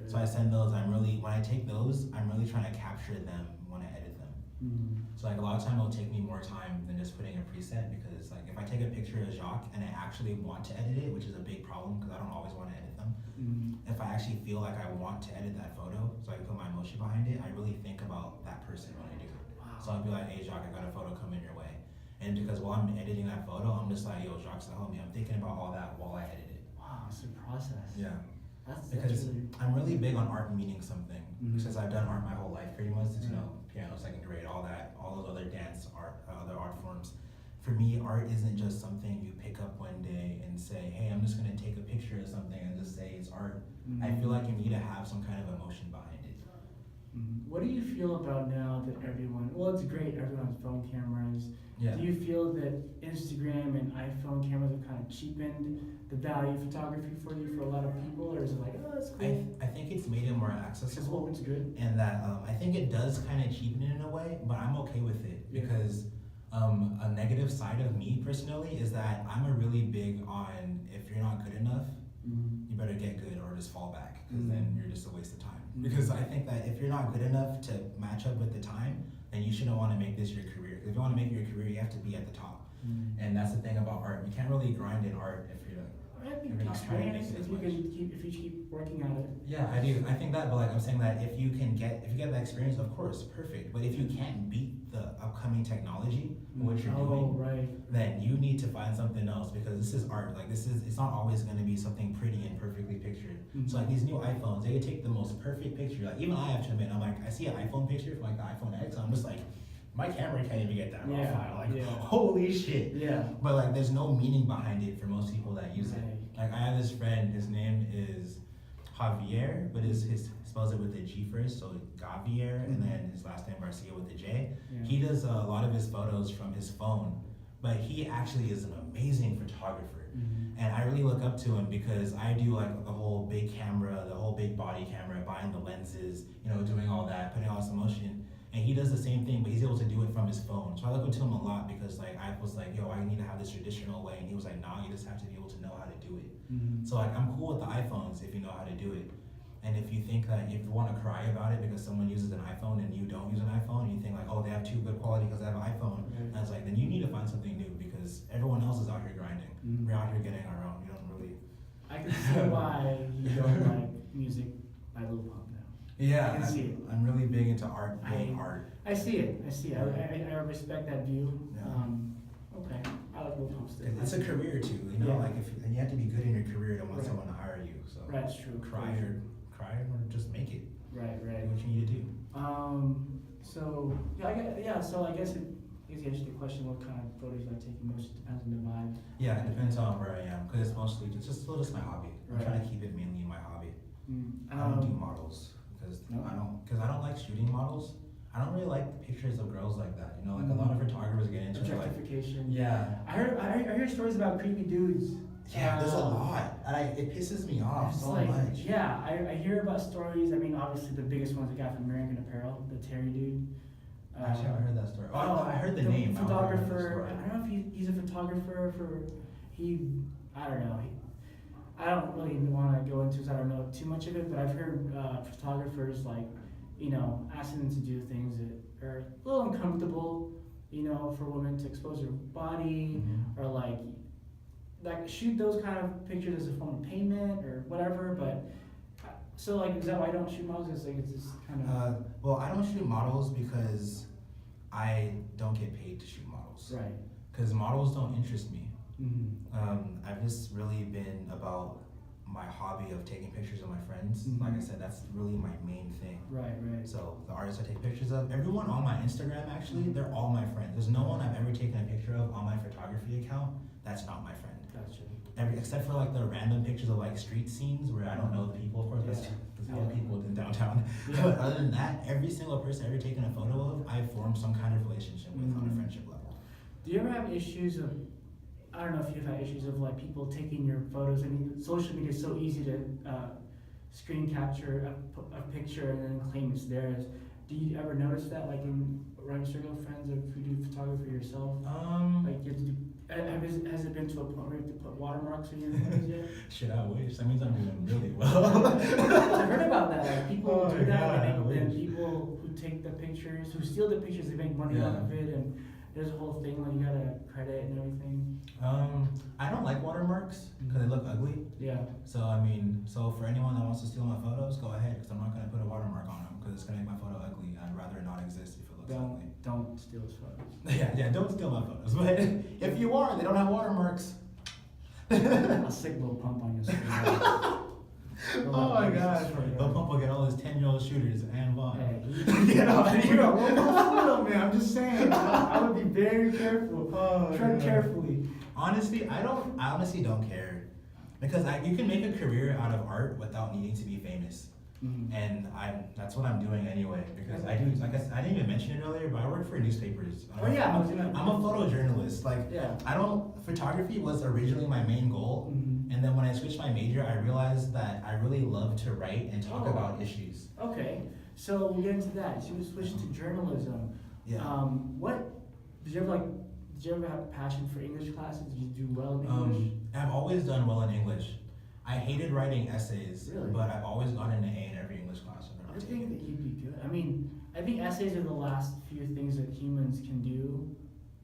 So I send those. When I take those, I'm really trying to capture them when I edit them. Mhm. So like a lot of time it'll take me more time than just putting a preset because like if I take a picture of Jacques and I actually want to edit it, which is a big problem because I don't always want to edit them. Mhm. If I actually feel like I want to edit that photo, so I can put my emotion behind it, I really think about that person when I do it. Wow. So I'll be like, hey Jacques, I got a photo coming your way. And because while I'm editing that photo, I'm just like, yo, Jacques the homie, I'm thinking about all that while I edit it. Wow, it's a process. Yeah. That's Because really... I'm really big on art meaning something. Mhm. Since I've done art my whole life pretty much, Yeah. piano, second grade, all that, all those other dance art, other art forms. For me, art isn't just something you pick up one day and say, hey, I'm just gonna take a picture of something and just say it's art. I feel like you need to have some kind of emotion behind it. What do you feel about now that everyone, well, it's great, everyone's phone cameras. Yeah. Do you feel that Instagram and iPhone cameras have kind of cheapened the value of photography for you for a lot of people, or is it like, oh, that's cool? I think it's made it more It's accessible. it's good. And that I think it does kind of cheapen it in a way, but I'm okay with it Yeah. because a negative side of me personally is that I'm a really big on if you're not good enough, you better get good or just fall back because then you're just a waste of time. Because I think that if you're not good enough to match up with the time, then you shouldn't want to make this your career. 'Cause if you want to make it your career, you have to be at the top. And that's the thing about art. You can't really grind in art if you're I think Maybe not trying to make experience, it as if you much. can if you keep working at it. Yeah, I do. I think that, but like I'm saying that if you get that experience, of course, perfect. But if you can't beat the upcoming technology, what you're doing, Right. then you need to find something else because this is art. Like it's not always going to be something pretty and perfectly pictured. So like these new iPhones, they take the most perfect picture. Like even I have to admit, I'm like, I see an iPhone picture from like the iPhone X, I'm just like, my camera can't even get that raw Yeah, file. Like yeah. holy shit. Yeah. But like there's no meaning behind it for most people that use it. Right. Like I have this friend, his name is Javier, but his spells it with a G first, so Javier, and then his last name Garcia with a J. Yeah. He does a lot of his photos from his phone, but he actually is an amazing photographer. And I really look up to him because I do like the whole big camera, the whole big body camera, buying the lenses, doing all that, putting all this emotion. And he does the same thing, but he's able to do it from his phone. So I look up to him a lot because like I was like, yo, I need to have this traditional way. And he was like, nah, you just have to be able to know how to do it. So like I'm cool with the iPhones if you know how to do it. And if you think that if you want to cry about it because someone uses an iPhone and you don't use an iPhone, and you think like, oh, they have too good quality because they have an iPhone. And it's like, then you need to find something new because everyone else is out here grinding. We're out here getting our own. You don't really. I can see why you don't like music by Lil Pump now. Yeah, I can see it. I'm really big into art, being art. I see it. I respect that view. Yeah. Okay. I like Lil Pump still. It's a career too, Yeah. like and you have to be good in your career to want Right. someone to hire you. So Right, it's true. cry or just make it. Right. Do what you need to do. So I guess you answered the question. What kind of photos you like taking most? Depends on the vibe. Yeah, it depends on where I am because it's mostly just my hobby. I'm Right. trying to keep it mainly my hobby. I Um, don't do models because No? I don't like shooting models. I don't really like pictures of girls like that. Like a lot of photographers get into it, like Objectification. yeah. I hear stories about creepy dudes. Yeah, there's a lot, and it pisses me off It's so like, much. yeah, I hear about stories. I mean, obviously the biggest one's the guy from American Apparel, the Terry dude. Actually, I haven't heard that story. Oh, I heard the name. I haven't heard the Photographer. story. I don't know if he's a photographer for. I don't know. I don't really want to go into because I don't know too much of it, but I've heard photographers like, asking them to do things that are a little uncomfortable, for women to expose their body or like shoot those kind of pictures as a form of payment or whatever. But so like, is that why I don't shoot models? It's just kind of. Well, I don't shoot models because I don't get paid to shoot models. Right. Because models don't interest me. Mm-hmm. I've just really been about my hobby of taking pictures of my friends. Like I said, that's really my main thing. Right. So the artists I take pictures of, everyone on my Instagram actually, they're all my friends. There's no one I've ever taken a picture of on my photography account that's not my friend. Gotcha. Except for like the random pictures of like street scenes where I don't know the people, of course, because all the people in downtown. Yeah. But other than that, every single person I've ever taken a photo of, I've formed some kind of relationship with on a friendship level. Do you ever have issues of, I don't know if you've had issues of like people taking your photos? I mean, social media is so easy to screen capture a picture and then claim it's theirs. Do you ever notice that, like around your circle of friends, or if you do photography yourself? Like you have to do. Has it been to a point where you have to put watermarks in your photos yet? Shit, I wish. That means I'm doing really well. I heard about that. Like people do that, God, and people who take the pictures, who steal the pictures, they make money off of it, and there's a whole thing like you gotta credit and everything. I don't like watermarks because they look ugly. Yeah. So so for anyone that wants to steal my photos, go ahead, because I'm not gonna put a watermark on them because it's gonna make my photo ugly. I'd rather it not exist if it looks ugly. Don't steal his photos. Yeah, don't steal my photos. But if you are, they don't have watermarks. A sick little pump on your screen. Oh my gosh. The pump will get all his 10-year-old shooters and Vaughn. Hey, Get out of here. man, I'm just saying. I would be very careful. Tread carefully. Honestly, I honestly don't care. Because you can make a career out of art without needing to be famous. And that's what I'm doing anyway, because I didn't even mention it earlier, but I work for newspapers. I'm a photojournalist. Photography was originally my main goal, and then when I switched my major, I realized that I really love to write and talk about issues. Okay, so we'll get into that. So you switched to journalism. Yeah. Did you ever have a passion for English classes? Did you do well in English? I've always done well in English. I hated writing essays, Really? but I've always gotten an A in every English class I've ever I taken. think that you'd be good. I mean, I think essays are the last few things that humans can do,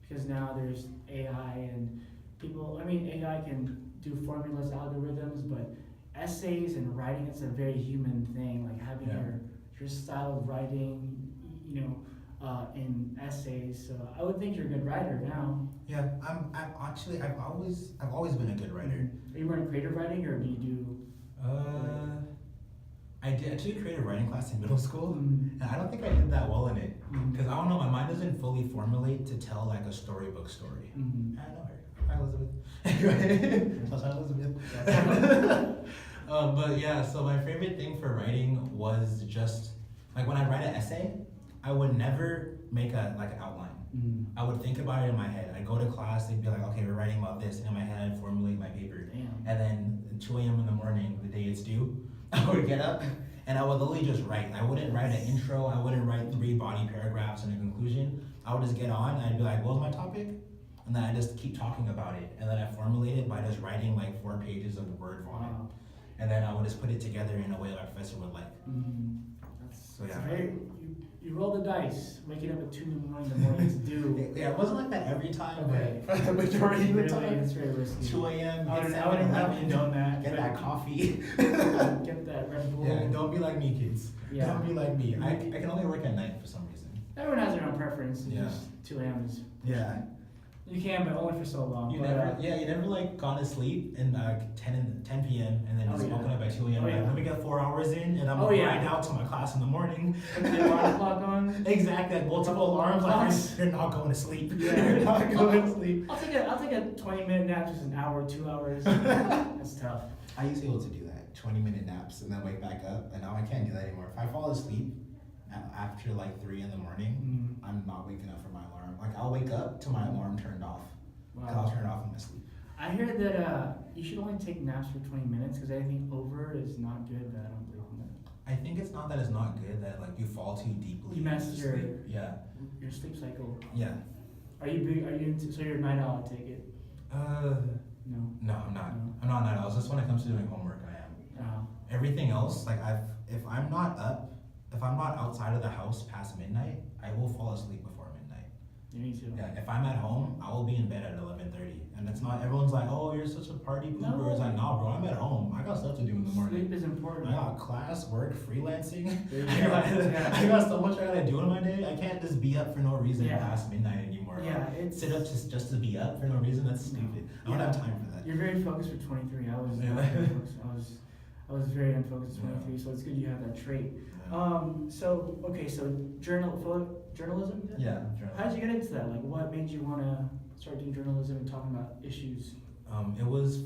because now there's AI and people, AI can do formulas, algorithms, but essays and writing, it's a very human thing, like having your style of writing, in essays. So I would think you're a good writer now. Yeah, I've always been a good writer. Are you more in creative writing, or do you do? I took a creative writing class in middle school, and I don't think I did that well in it, because I don't know, my mind doesn't fully formulate to tell like a storybook story. I know her. Hi, Elizabeth. Hi, Elizabeth. But yeah, so my favorite thing for writing was just like when I write an essay, I would never make an outline. I would think about it in my head. I'd go to class, they'd be like, okay, we're writing about this, and in my head I'd formulate my paper. Damn. And then at 2 a.m. in the morning, the day it's due, I would get up and I would literally just write. I wouldn't write an intro, I wouldn't write 3 body paragraphs and a conclusion. I would just get on and I'd be like, what was my topic? And then I just keep talking about it. And then I formulate it by just writing like 4 pages of Word vomit. Wow. And then I would just put it together in a way my professor would like. You roll the dice, waking up at 2 in the morning to do. Yeah, it wasn't like that every time, Okay. but for the majority of the time. It's very risky. 2 a.m., I get wouldn't have done that. get that coffee. Get that Red Bull. Yeah, don't be like me, kids. Yeah. Don't be like me. I can only work at night for some reason. Everyone has their own preference. It's Yeah. just 2 a.m. is. Yeah. You can, but only for so long. You But, never like gone to sleep in 10 p.m. and then just woken up at 2 a.m. Oh, yeah. Let me get 4 hours in and I'm Oh, gonna yeah. ride out to my class in the morning. Put the alarm clock on. Exactly, like multiple alarms. Like you're not going to sleep. Yeah. You're not going to sleep. I'll take a 20-minute nap, just an hour, 2 hours. That's tough. I used to be able to do that, 20-minute naps and then wake back up, and now I can't do that anymore. If I fall asleep after like 3 in the morning, I'm not waking up for my alarm. Like I'll wake up to my alarm turned off. Wow. I'll turn it off in my sleep. I heard that you should only take naps for 20 minutes because anything over is not good, but I don't believe in that. I think it's not that it's not good that like you fall too deeply. You mess into your sleep. Yeah. your sleep cycle. Yeah. Are you into, so you're a night owl, I take it? No. No, I'm not. No. I'm not night owls. Just when it comes to doing homework, I am. Everything else, like if I'm not outside of the house past midnight, I will fall asleep before midnight. You need to. Yeah, if I'm at home, I will be in bed at 11:30, and it's not. Everyone's like, "Oh, you're such a party pooper." No. It's like, "Nah, bro, I'm at home. I got stuff to do in the morning. Sleep is important. I got class, work, freelancing. Yeah. I got so much I gotta do in my day. I can't just be up for no reason Yeah. past midnight anymore. Yeah, it's Sit up just to be up for no reason. That's stupid. I don't Yeah. have time for that. You're very focused for 23. I was Yeah. not very focused. I was very unfocused at Yeah. 23. So it's good you have that trait. Yeah. So okay, so journalism. is it? Yeah. How did you get into that? Like, what made you want to start doing journalism and talking about issues? It was.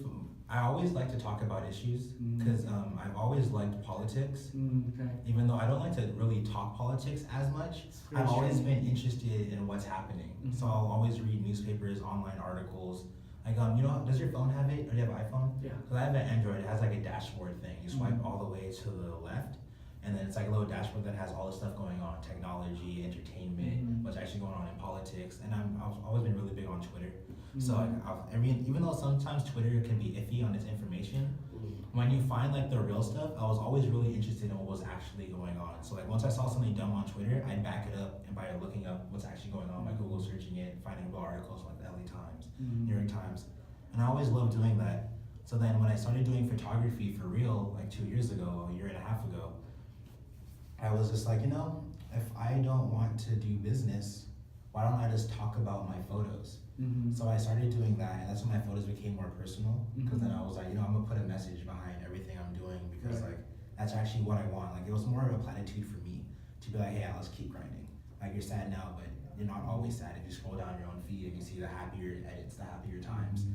I always like to talk about issues because I've always liked politics. Okay. Even though I don't like to really talk politics as much, very I've always strange. been interested in what's happening. Mhm. So I'll always read newspapers, online articles. Like, does your phone have it? Or do you have an iPhone? Yeah. Because I have an Android. It has like a dashboard thing. You swipe Mhm. all the way to the left, and then it's like a little dashboard that has all the stuff going on: technology, entertainment, Mhm. what's actually going on in politics. And I've always been really big on Twitter. So Mhm. like, even though sometimes Twitter can be iffy on its information, when you find like the real stuff, I was always really interested in what was actually going on. So like once I saw something dumb on Twitter, I'd back it up and by looking up what's actually going on by Google searching it, finding real articles like the LA Times, Mhm. New York Times, and I always loved doing that. So then when I started doing photography for real, like 2 years ago, a year and a half ago, I was just like, if I don't want to do business, why don't I just talk about my photos? Mhm. So I started doing that, and that's when my photos became more personal. Because Mhm. then I was like, I'm gonna put a message behind everything I'm doing because Right. like that's actually what I want. Like it was more of a platitude for me to be like, hey, let's keep grinding. Like you're sad now, but you're not always sad. If you scroll down your own feed and you see the happier edits, the happier times.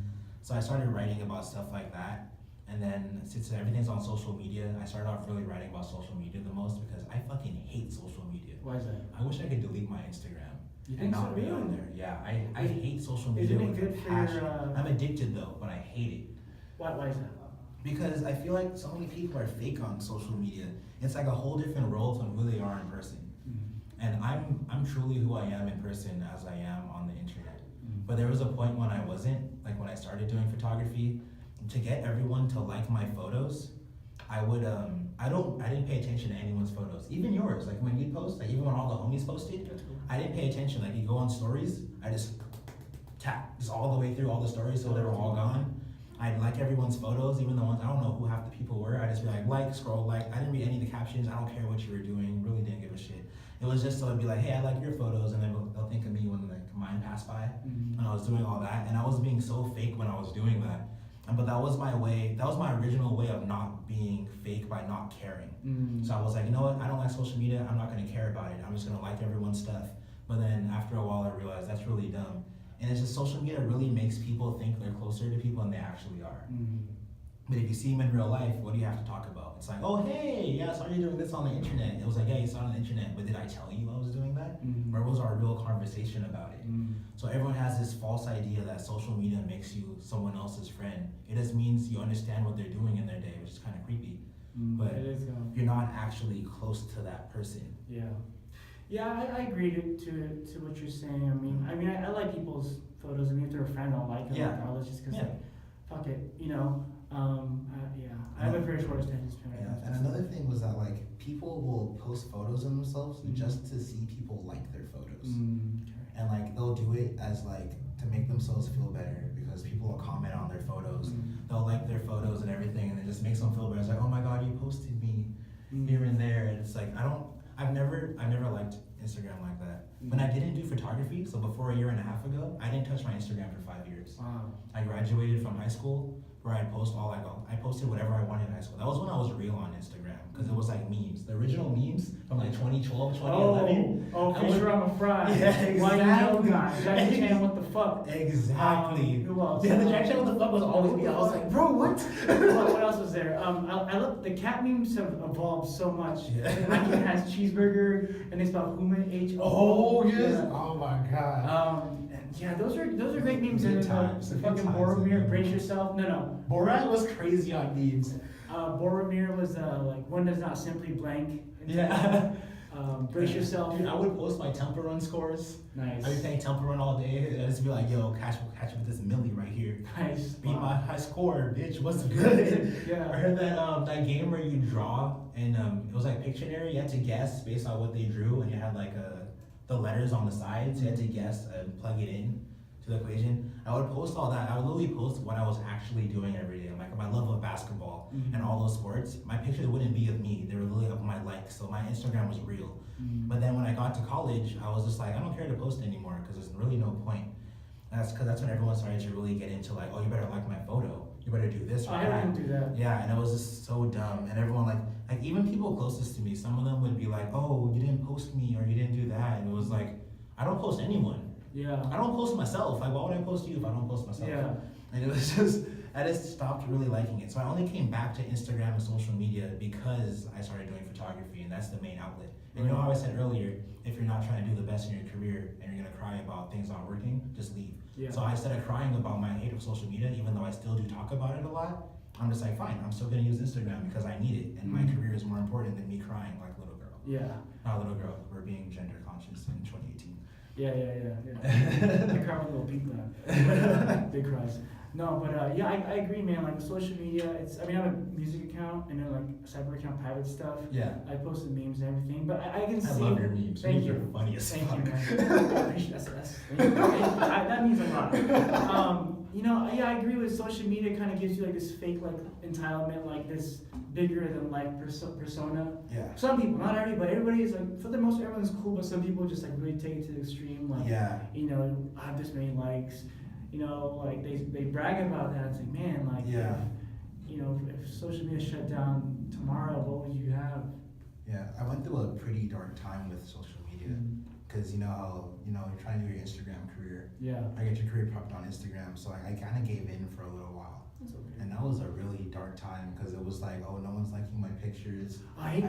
So I started writing about stuff like that. And then since everything's on social media, I started off really writing about social media the most because I fucking hate social media. Why is that? I wish I could delete my Instagram. You And think so? not be on Really? there. Yeah, I hate social media Isn't it with good a for passion. your, I'm addicted though, but I hate it. Why is that? Because I feel like so many people are fake on social media. It's like a whole different world from who they are in person. And I'm truly who I am in person as I am on the internet. But there was a point when I wasn't, like when I started doing photography, to get everyone to like my photos, I would I didn't pay attention to anyone's photos. Even yours, like when you post, like even when all the homies posted, That's cool. I didn't pay attention. Like you go on stories, I just tap just all the way through all the stories so they were all gone. I'd like everyone's photos, even the ones I don't know who half the people were. I just be like, scroll, like. I didn't read any of the captions. I don't care what you were doing. Really didn't give a shit. It was just so it'd be like, hey, I like your photos, and then they'll think of me when like mine pass by. Mhm. And I was doing all that, and I was being so fake when I was doing that. But that was my way. That was my original way of not being fake by not caring. Mhm. So I was like, you know what? I don't like social media. I'm not gonna care about it. I'm just gonna like everyone's stuff. But then after a while, I realized that's really dumb. And it's just social media really makes people think they're closer to people than they actually are. Mhm. But if you see them in real life, what do you have to talk about? It's like, oh, hey, yeah, I saw you doing this on the internet. It was like, yeah, you saw it on the internet, but did I tell you I was doing that? Mhm. Or was our real conversation about it? Mhm. So everyone has this false idea that social media makes you someone else's friend. It just means you understand what they're doing in their day, which is kind of creepy. But It is, you're not actually close to that person. yeah. Yeah, I agree to what you're saying. I mean, I like people's photos. I mean, if they're a friend, I'll like them Yeah. regardless, just because, Yeah. like, fuck it, yeah. I have a very short attention span. Yeah, and another thing was that like people will post photos of themselves just to see people like their photos. And like they'll do it as like to make themselves feel better because people will comment on their photos. They'll like their photos and everything, and it just makes them feel better. It's like, oh my god, you posted me here and there, and it's like I've never liked Instagram like that. When I didn't do photography, so before a year and a half ago, I didn't touch my Instagram for 5 years. Wow. I graduated from high school where I posted whatever I wanted in high school. That was when I was real on Instagram because it was like memes, the original memes from like 2012, 2011. Oh, Fisher on the fry. Yeah, Why you know exactly. guys? Jackie Chan, what the fuck? Exactly. Who else? Yeah, the Jack Chan what the fuck was always me. I was like, bro, what? What else was there? I look. The cat memes have evolved so much. Yeah. Nike has cheeseburger, and they spell Huma H. Oh yes. Oh my god. And Yeah, those are great memes. Good And then times, the good fucking times. Boromir, brace yourself. No. Borat was crazy on memes. Boromir was like one does not simply blank. Yeah. Brace yourself. Dude, I would post my Temple Run scores. Nice. I'd be playing Temple Run all day, and I'd just be like, yo, catch me with this milli right here. Nice. Beat my high score, bitch. What's good? Yeah. I heard that game where you draw, and it was like Pictionary. You had to guess based on what they drew, and you had like the letters on the sides. You had to guess and plug it in to the equation. I would post all that. I would literally post what I was actually doing every day. Like my love of basketball and all those sports. My pictures wouldn't be of me. They were literally of my likes. So my Instagram was real. But then when I got to college, I was just like, I don't care to post anymore because there's really no point. And that's when everyone started to really get into like, oh, you better like my photo. You better do this or that. I didn't do that. Yeah, and it was just so dumb. And everyone like even people closest to me, some of them would be like, oh, you didn't post me or you didn't do that. And it was like, I don't post anyone. Yeah. I don't post myself. Like, why would I post you if I don't post myself? Yeah. And it was just, I just stopped really liking it. So I only came back to Instagram and social media because I started doing photography, and that's the main outlet. And you know how I said earlier, if you're not trying to do the best in your career and you're gonna cry about things not working, just leave. Yeah. So I started crying about my hate of social media, even though I still do talk about it a lot. I'm just like, fine, I'm still gonna use Instagram because I need it, and my career is more important than me crying like little girl. Yeah. Not little girl, we're being gender conscious in 2018. Yeah. I cry with little people now. Big cries. No, but yeah, I agree, man. Like social media, I have a music account and then like a separate account, private stuff. Yeah. I posted memes and everything, but I can see. I love your memes. Thank Memes you. are funny as Thank fuck. you, man. I appreciate that's thank you. That means a lot. Yeah, I agree with social media. Kind of gives you like this fake like entitlement, like this bigger than life persona. Yeah. Some people, not everybody. Everybody is like, for the most, everyone's cool, but some people just like really take it to the extreme. Like, Yeah. I have this many likes. Like they brag about that. It's like, man, like, Yeah. if social media shut down tomorrow, what would you have? Yeah, I went through a pretty dark time with social media because you know how you're trying to do your Instagram career. Yeah. I get your career propped on Instagram, so I kind of gave in for a little while. That's okay. And that was a really dark time because it was like, oh, no one's liking my pictures. I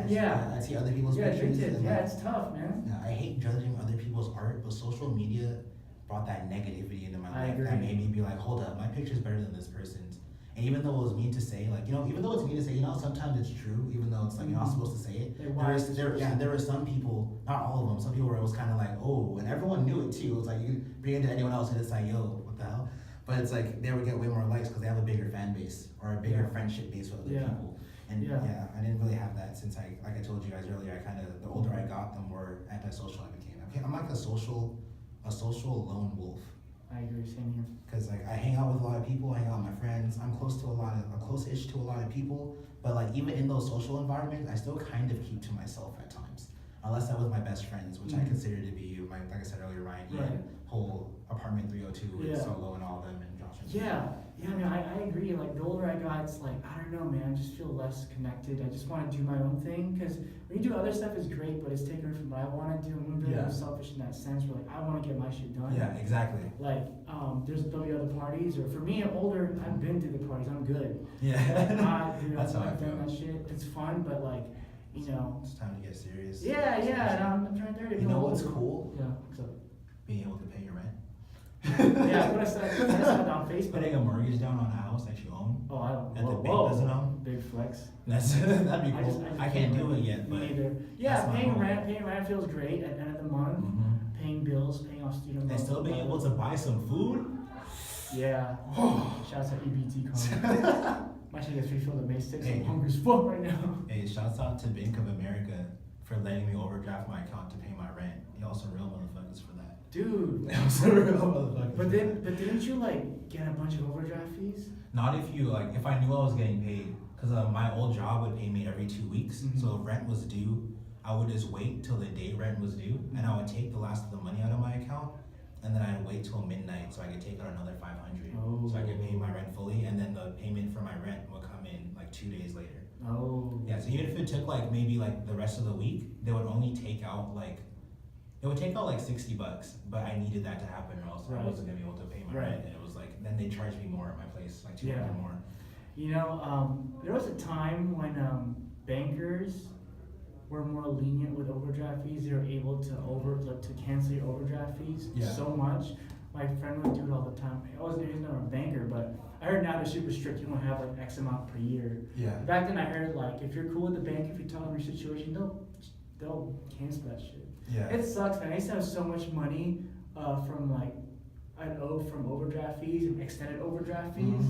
see other people's pictures. It's tough, man. Yeah, I hate judging other people's art, but social media brought that negativity into my life that made me be like, hold up, my picture's better than this person's. And even though it was mean to say, like, even though it's mean to say, sometimes it's true, even though it's like you're not supposed to say it. There were some people, not all of them, some people where it was kind of like, oh, and everyone knew it too. It was like, you could bring it to anyone else and it's like, yo, what the hell? But it's like, they would get way more likes because they have a bigger fan base or a bigger friendship base with other people. And I didn't really have that since like I told you guys earlier, the older I got, the more antisocial I became. I'm like a social lone wolf. I agree, same here. Because like I hang out with a lot of people, I hang out with my friends. I'm close-ish to a lot of people. But like even in those social environments, I still kind of keep to myself at times, unless I'm with my best friends, which I consider to be like I said earlier, Ryan, Ian, whole apartment 302 with Solo and all them and Josh. And I agree. Like the older I got, it's like I don't know, man. I just feel less connected. I just want to do my own thing because when you do other stuff is great, but it's taken from what I want to do. I'm really selfish in that sense. Where like I want to get my shit done. Yeah, exactly. Like there'll be other parties, or for me, I'm older. I've been to the parties. I'm good. Yeah. That's how I feel. That shit. It's fun, but like it's time to get serious. Yeah. And I'm trying to. You know what's cool? Yeah. What's up? Being able to pay your rent. Yeah, what I said on Facebook. Putting a mortgage down on a house that you own. Oh, I don't. That the bank doesn't own. Big flex. That'd be cool. I can't do it yet, but neither. Yeah, paying rent feels great at the end of the month. Mm-hmm. Paying bills, paying off student loans. And still being able to buy some food. Yeah. Shouts out EBT card. My shit gets refilled at May 6th. I'm hungry as fuck right now. Hey, shouts out to Bank of America for letting me overdraft my account to pay my rent. Y'all some real motherfuckers for that. Dude. Some real motherfuckers. But didn't you like get a bunch of overdraft fees? Not if you if I knew I was getting paid, because my old job would pay me every 2 weeks. Mm-hmm. So if rent was due, I would just wait till the day rent was due, and I would take the last of the money out of my account, and then I'd wait till midnight so I could take out another $500, so I could pay my rent fully, and then the payment for my rent would come in like 2 days later. Oh. Yeah. So even if it took like maybe like the rest of the week, they would only take out like. It would take out like $60, but I needed that to happen, or else I wasn't gonna be able to pay my rent. And it was like then they charged me more at my place, like $200 more. There was a time when bankers were more lenient with overdraft fees. They were able to cancel your overdraft fees so much. My friend would do it all the time. He's not a banker, but I heard now they're super strict. You don't have like X amount per year. Yeah. Back then I heard like if you're cool with the bank, if you tell them your situation, they'll cancel that shit. Yeah. It sucks, man. I used to have so much money from like I'd owe from overdraft fees and extended overdraft fees.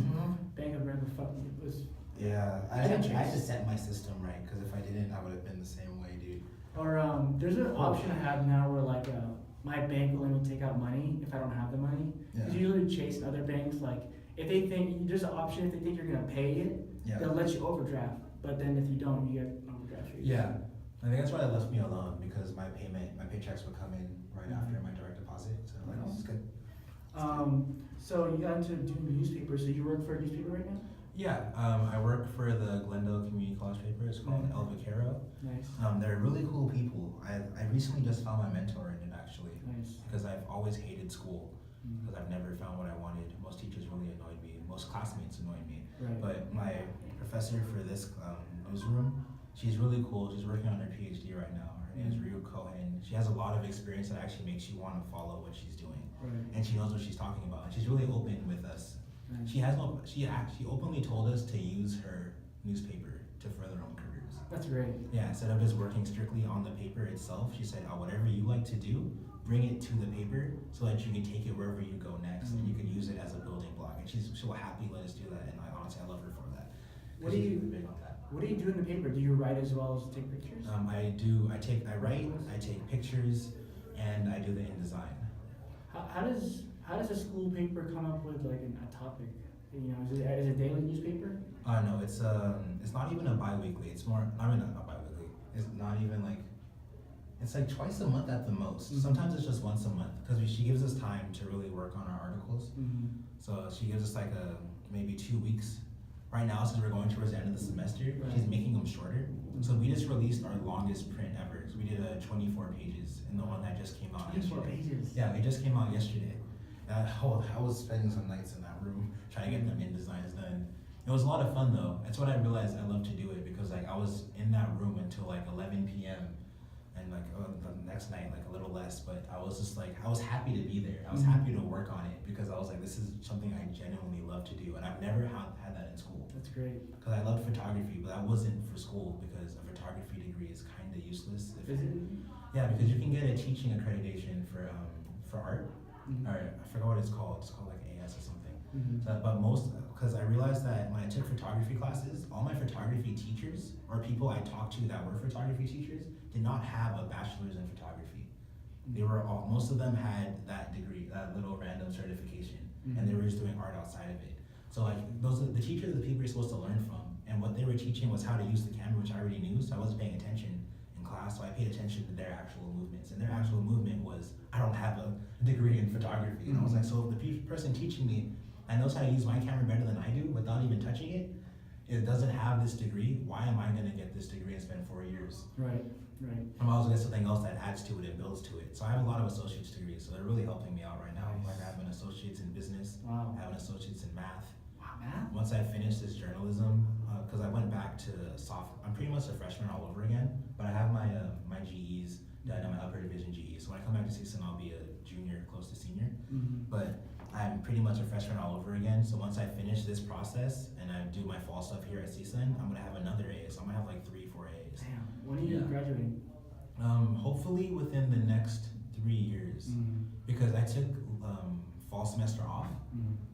Bank of America fucked me. It was Yeah, I had to set my system right, because if I didn't, I would have been the same way, dude. Or there's an option I have now where like my bank will let me take out money if I don't have the money. Because usually chasing other banks, like if they think there's an option, if they think you're gonna pay it, they'll let you overdraft. But then if you don't, you get overdraft fees. Yeah, I think that's why they left me alone, because my paychecks would come in right after my direct deposit. So like, oh, it's good. So you got into doing newspapers. So you work for a newspaper right now? Yeah, I work for the Glendale Community College paper. It's called El Vaquero. Nice. They're really cool people. I recently just found my mentor in it, actually. Nice. Because I've always hated school, because I've never found what I wanted. Most teachers really annoyed me. Most classmates annoyed me. Right. But my professor for this newsroom, she's really cool. She's working on her PhD right now. Her name is Ryu Cohen. She has a lot of experience that actually makes you want to follow what she's doing. Right. And she knows what she's talking about. And she's really open with us. Nice. She openly told us to use her newspaper to further our own careers. That's great. Yeah, instead of just working strictly on the paper itself, she said, whatever you like to do, bring it to the paper so that you can take it wherever you go next, and you can use it as a building block. And she'll happily let us do that, and honestly, I love her for that. What do you big on that. What do you do in the paper? Do you write as well as take pictures? I write, I take pictures, and I do the InDesign. How does a school paper come up with like a topic? You know, is it a daily newspaper? No, it's not even a bi-weekly. It's more, not bi-weekly. It's not even like, it's like twice a month at the most. Sometimes it's just once a month, because she gives us time to really work on our articles. So she gives us like maybe 2 weeks. Right now, since we're going towards the end of the semester, she's making them shorter. So we just released our longest print ever. So we did 24 pages in the one that just came out 24 yesterday. pages? Yeah, it just came out yesterday. I was spending some nights in that room trying to get them InDesigns done. It was a lot of fun though. That's when I realized I love to do it, because like I was in that room until like 11 p.m. and like the next night like a little less, but I was just like, I was happy to be there. I was happy to work on it, because I was like, this is something I genuinely love to do, and I've never had that in school. That's great. Because I loved photography, but that wasn't for school, because a photography degree is kind of useless. Is it? Yeah, because you can get a teaching accreditation for art. Or I forgot what it's called. It's called like AS or something. So, but because I realized that when I took photography classes, all my photography teachers or people I talked to that were photography teachers did not have a bachelor's in photography. They were most of them had that degree, that little random certification, and they were just doing art outside of it. So like those are the teachers that people are supposed to learn from, and what they were teaching was how to use the camera, which I already knew, so I wasn't paying attention in class. So I paid attention to their actual movements, and their actual movement was, I don't have a degree in photography. And I was like, so if the person teaching me, I knows how to use my camera better than I do without even touching it, it doesn't have this degree, why am I gonna get this degree and spend 4 years? Right. I might as well get something else that adds to it and builds to it. So I have a lot of associate's degrees, so they're really helping me out right now. Nice. Like I have an associate's in business, Wow. I have an associate's in math. Wow, man. Once I finish this journalism, because I went back to I'm pretty much a freshman all over again, but I have my GEs done and my upper division GEs. So when I come back to CSUN, I'll be a junior, close to senior. But I'm pretty much a freshman all over again. So once I finish this process and I do my fall stuff here at CSUN, I'm gonna have another A. So I'm gonna have like 3-4 A's. Damn. When are you graduating? Hopefully within the next 3 years, because I took fall semester off.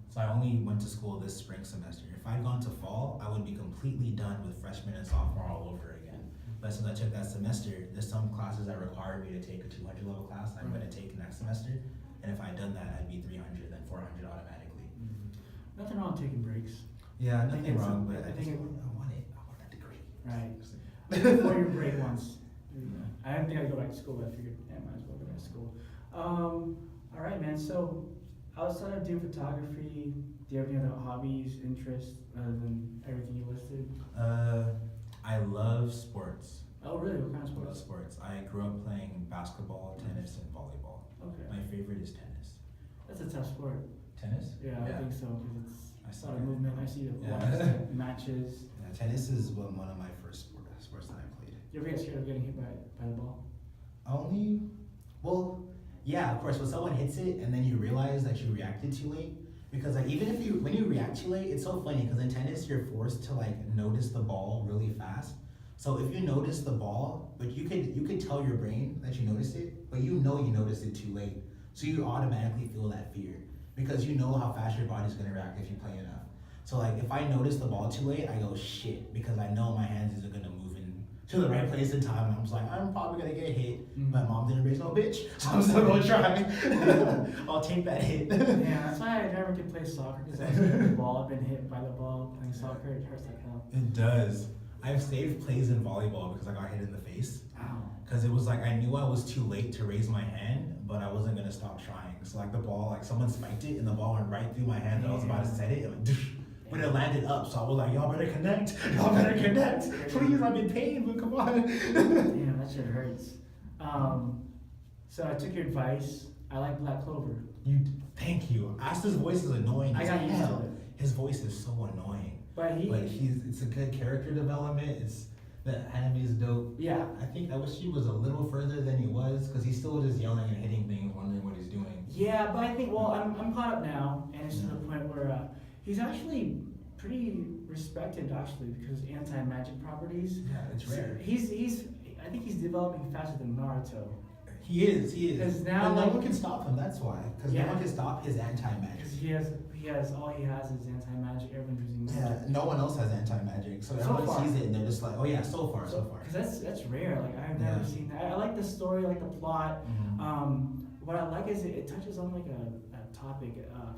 So I only went to school this spring semester. If I'd gone to fall, I would be completely done with freshman and sophomore all over again. But since I took that semester, there's some classes that require me to take a 200 level class I'm going to take next semester. And if I'd done that, I'd be 300, then 400 automatically. Nothing wrong with taking breaks. Yeah, nothing wrong, but I think I want that degree. Right. Before you break once. I didn't think I'd go back to school, but I figured, yeah, might as well go back to school. All right, man. So outside of doing photography, do you have any other hobbies, interests, other than everything you listed? I love sports. Oh, really? What kind of I love sports? sports. I grew up playing basketball, tennis, and volleyball. Okay. My favorite is tennis. That's a tough sport. Tennis? Yeah, I think so, because I it's a saw lot of it. movement. I see the Yeah. matches. Yeah, tennis is one of my first sports that I played. You ever get scared of getting hit by the ball? Only, well, Yeah, of course. When someone hits it and then you realize that you reacted too late, because like even if when you react too late, it's so funny because in tennis you're forced to like notice the ball really fast. So if you notice the ball, but you could tell your brain that you noticed it, but you know you noticed it too late. So you automatically feel that fear because you know how fast your body's gonna react if you play enough. So like if I notice the ball too late, I go shit because I know my hands isn't gonna move in to the right place in time. And I'm just like, I'm probably gonna get hit. My mom didn't raise no bitch, so I'm still gonna try. I'll take that hit. Yeah, that's why I never could play soccer because I hit the ball. I've been hit by the ball playing soccer. It hurts like hell. It does. I've saved plays in volleyball because I got hit in the face. Ow. Because it was like I knew I was too late to raise my hand, but I wasn't gonna stop trying. So like the ball, like someone spiked it and the ball went right through my hand. And I was about to set it, and like, but it landed up. So I was like, y'all better connect. Y'all better connect. Please, I'm in pain, but come on. Damn, that shit hurts. So I took your advice. I like Black Clover. Thank you. Asta's voice is annoying. I got used to it. His voice is so annoying. But it's a good character development. The anime is dope. Yeah. I wish he was a little further than he was, because he's still just yelling and hitting things, wondering what he's doing. Yeah, but I think, well, I'm caught up now, and it's to the point where he's actually pretty respected, actually, because anti-magic properties. Yeah, it's rare. I think he's developing faster than Naruto. He is. Because now, and no one can stop him, that's why. Because Yeah. no one can stop his anti-magic. Because all he has is anti-magic. Everyone's using magic. Yeah, no one else has anti-magic. So everyone far. sees it and they're just like, oh yeah, so far. Because that's rare. Like I've never seen that. I like the story, I like the plot. Mhm. What I like is it touches on like a topic,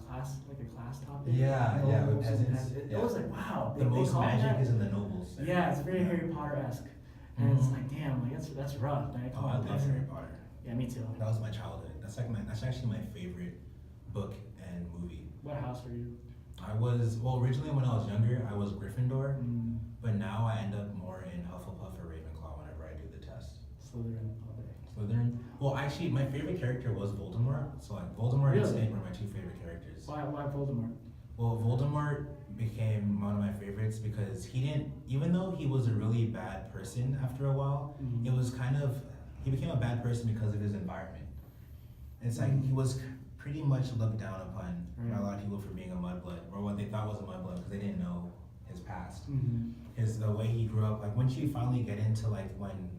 class topic. Yeah, with peasants. It was like, wow. The they most call it magic that? is in the nobles. Yeah, it's very Harry Potter-esque. And it's like, damn, like that's rough. Man. Oh, I love Harry Potter. Yeah, me too. That was my childhood. That's actually my favorite book and movie. What house were you? Originally when I was younger, I was Gryffindor, Mm, but now I end up more in Hufflepuff or Ravenclaw whenever I do the test. Slytherin all day. Slytherin? Well, actually, my favorite character was Voldemort, so like Voldemort and Really? Snape were my two favorite characters. Why Voldemort? Well, Voldemort became one of my favorites because even though he was a really bad person after a while, Mhm. he became a bad person because of his environment. It's like he was pretty much looked down upon by a lot of people for being a mudblood, or what they thought was a mudblood because they didn't know his past. The way he grew up, like once you finally get into like when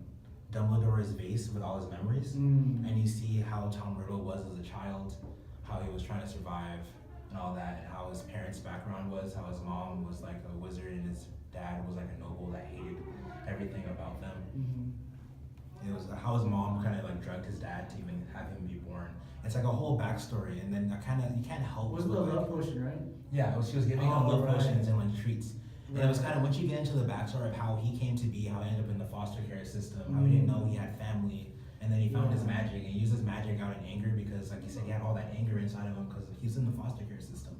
Dumbledore is faced with all his memories, and you see how Tom Riddle was as a child, how he was trying to survive and all that, and how his parents' background was, how his mom was like a wizard and his dad was like a noble that hated everything about them. It was how his mom kind of like drugged his dad to even have him be born. It's like a whole backstory, and then you can't help. Was the love potion, right? Yeah, she was giving him love right. potions and like treats. And it was kind of once you get into the backstory of how he came to be, how he ended up in the foster care system, how he didn't know he had family, and then he found his magic and he used his magic out in anger because, like you said, he had all that anger inside of him because he's in the foster care system.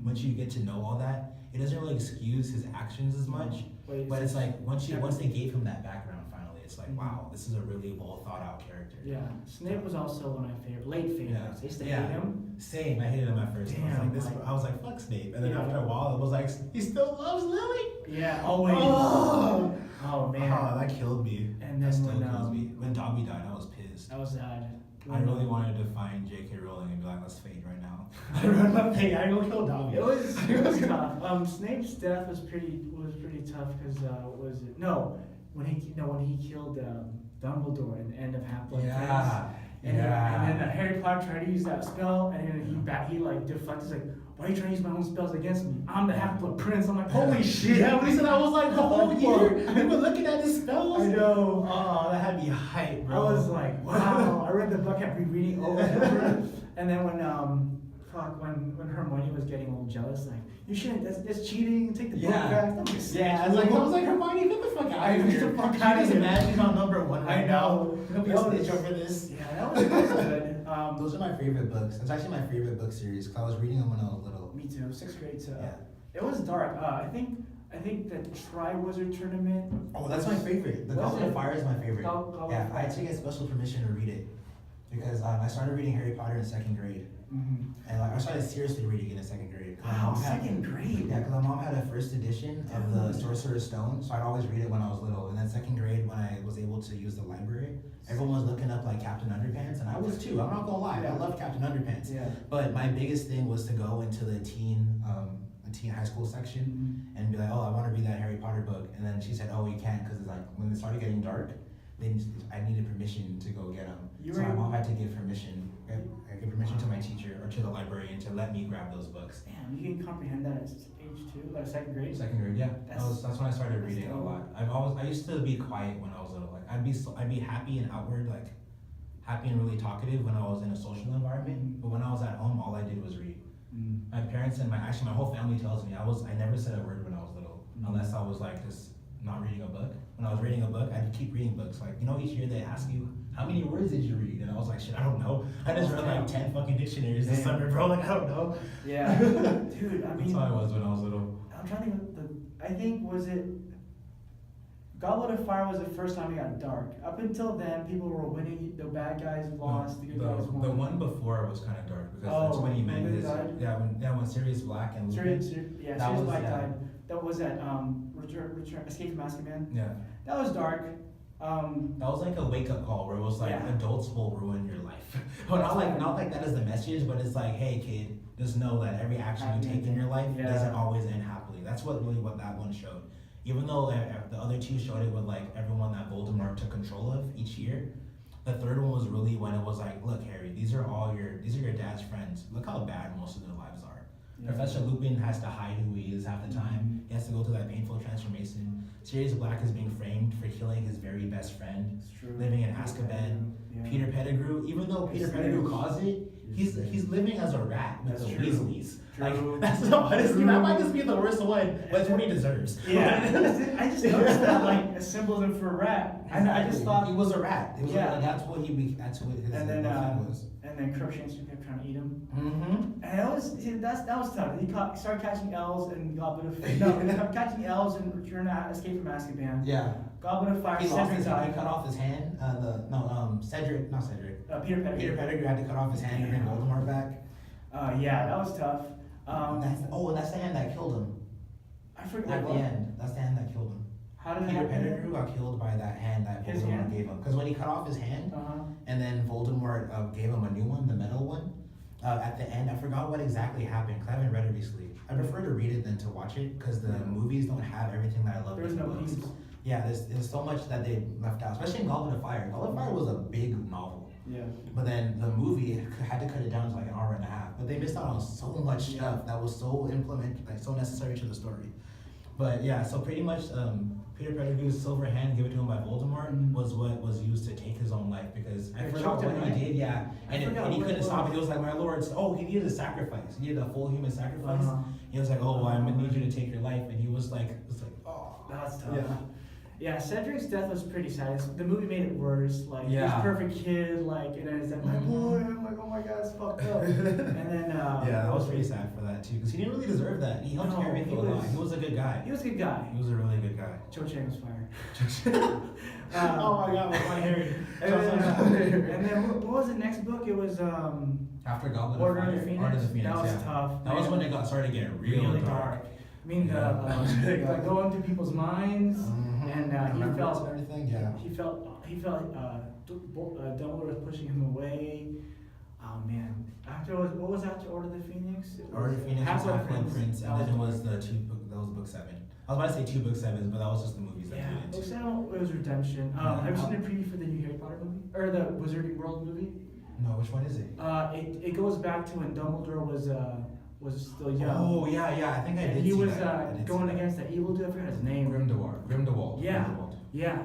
Once you get to know all that, it doesn't really excuse his actions as much, but it's like once they gave him that background, finally, it's like wow, this is a really well thought out character. Yeah, Snape was also one of my late favorites. I used to hate him. Same, I hated him at first. Damn, I was like, fuck Snape, and then after a while, it was like, he still loves Lily. Yeah, always. Oh man. Oh, that killed me. And then that still kills me. When Dobby died, I was pissed. That was sad. I really wanted to find J.K. Rowling and be like, let's fade right now. I don't know, I don't kill Dobby. It was tough. Snape's death was pretty tough because when he killed Dumbledore at the end of Half-Blood Prince. And then Harry Potter tried to use that spell, and then he like deflects. He's like, "Why are you trying to use my own spells against me? I'm the Half-Blood Prince." I'm like, "Holy shit!" Yeah, at least I was like the whole year. We were looking at his spells. I know. Oh, that had me hype, bro. I was like, "Wow!" I read the book, kept rereading over and over. And then when Hermione was getting a little jealous, like, "You shouldn't. That's cheating. Take the book back." I was like, Hermione, get the fuck out of here. Can you just imagine on number one right now? You're gonna be a snitch over this. Yeah, that was good. Those are my favorite books. It's actually my favorite book series because I was reading them when I was little. Me too. 6th grade. It was dark. I think the Triwizard Tournament. Oh, that's my favorite. The Goblet of Fire is my favorite. Goblet of I Fire. had to get special permission to read it because I started reading Harry Potter in 2nd grade. And like I started seriously reading in the second grade. Wow, second grade. Yeah, because my mom had a first edition of the Sorcerer's Stone, so I'd always read it when I was little. And then second grade, when I was able to use the library, everyone was looking up like Captain Underpants, and I was too. I'm not gonna lie, I love Captain Underpants. Yeah. But my biggest thing was to go into the teen high school section and be like, oh, I want to read that Harry Potter book. And then she said, oh, you can't, because it's like when it started getting dark, then I needed permission to go get them. So my mom had to give permission. I gave permission to my teacher or to the librarian to let me grab those books. Damn, you can comprehend that at age 2, like second grade. Second grade, yeah. That's when I started reading a lot. I used to be quiet when I was little. Like I'd be happy and outward, like happy and really talkative when I was in a social environment. But when I was at home, all I did was read. My parents and my whole family tells me I never said a word when I was little, unless I was like just not reading a book. When I was reading a book, I'd keep reading books. Like, you know, each year they ask you, how many words did you read? And I was like, shit, I don't know. I just read like 10 fucking dictionaries this summer, bro. Like, I don't know. Yeah. Dude, I mean. That's how I was when I was little. I'm trying to think I think, was it, Goblet of Fire was the first time it got dark. Up until then, people were winning, the bad guys lost, the good guys won. The one before was kind of dark, because that's when he met his, when Sirius Black and Sirius Black died. That was at, Return, Escape from Azkaban. Yeah. That was dark. That was like a wake-up call where it was like, adults will ruin your life. Well, not like that is the message, but it's like, hey kid, just know that every action you take in your life doesn't always end happily. That's what that one showed. Even though the other two showed it with like everyone that Voldemort took control of each year, the third one was really when it was like, look Harry, these are your dad's friends. Look how bad most of their lives are. Yeah. Professor Lupin has to hide who he is half the time. He has to go through that painful transformation. Sirius Black is being framed for killing his very best friend, living in Azkaban. Peter Pettigrew, even though Peter Pettigrew caused it, he's living as a rat with the Weasleys. Like, that's honestly, that might just be the worst one, but it's what he deserves. Yeah, I just noticed that, like, a symbolism for a rat. Exactly. I just thought he was a rat. It was that's what his was. And then Crookshanks kept trying to eat him. Mm-hmm. And that was tough. He started catching elves and Goblet of catching elves and Escape from Azkaban. Yeah. Goblet of Fire. He cut off his hand. Peter Pettigrew had to cut off his hand and bring Voldemort back. Yeah, that was tough. That's the hand that killed him. I forget. At the end, that's the hand that killed him. How did Peter Pettigrew got killed by that hand that Voldemort gave him. Because when he cut off his hand, and then Voldemort gave him a new one, the metal one, at the end, I forgot what exactly happened, because I haven't read it recently. I prefer to read it than to watch it, because the movies don't have everything that I love. There's no books. peace. Yeah, there's so much that they left out, especially in Goblet of Fire. Goblet of Fire was a big novel. Yeah. But then the movie had to cut it down to like an hour and a half. But they missed out on so much stuff that was so so necessary to the story. But yeah, so pretty much Peter Pettigrew's silver hand given to him by Voldemort was what was used to take his own life, because I forgot what he did, and he couldn't stop it. He was like, my lord, he needed a sacrifice. He needed a full human sacrifice. He was like, oh, I'm gonna need you to take your life, and he was like, oh, that's tough. Yeah, Cedric's death was pretty sad. The movie made it worse. Like, this perfect kid, like, and then it's like, my boy. I'm like, oh my god, it's fucked up. And then, that was pretty sad for that too, because he didn't really deserve that. He helped carry people along. He was a good guy. He was a good guy. He was a really good guy. Cho Chang was fired. Oh my god, my hair. And then what was the next book? It was after Goblet Order of Fire. of the Phoenix. Order of the Phoenix. That was tough. That was when it started getting really dark. I mean, go into people's minds, and he felt everything. He felt Dumbledore was pushing him away. Oh man! What was after Order of the Phoenix? Order of the Phoenix was Half-Blood Prince, and then it was that was book 7. I was about to say 2 book 7s, but that was just the movies that did it. Book 7 it was Redemption. Have you seen a preview for the new Harry Potter movie or the Wizarding World movie? No, which one is it? It goes back to when Dumbledore was still young. Oh yeah, I think I did. He was going against that evil dude. I forgot his name. Grindelwald. Yeah.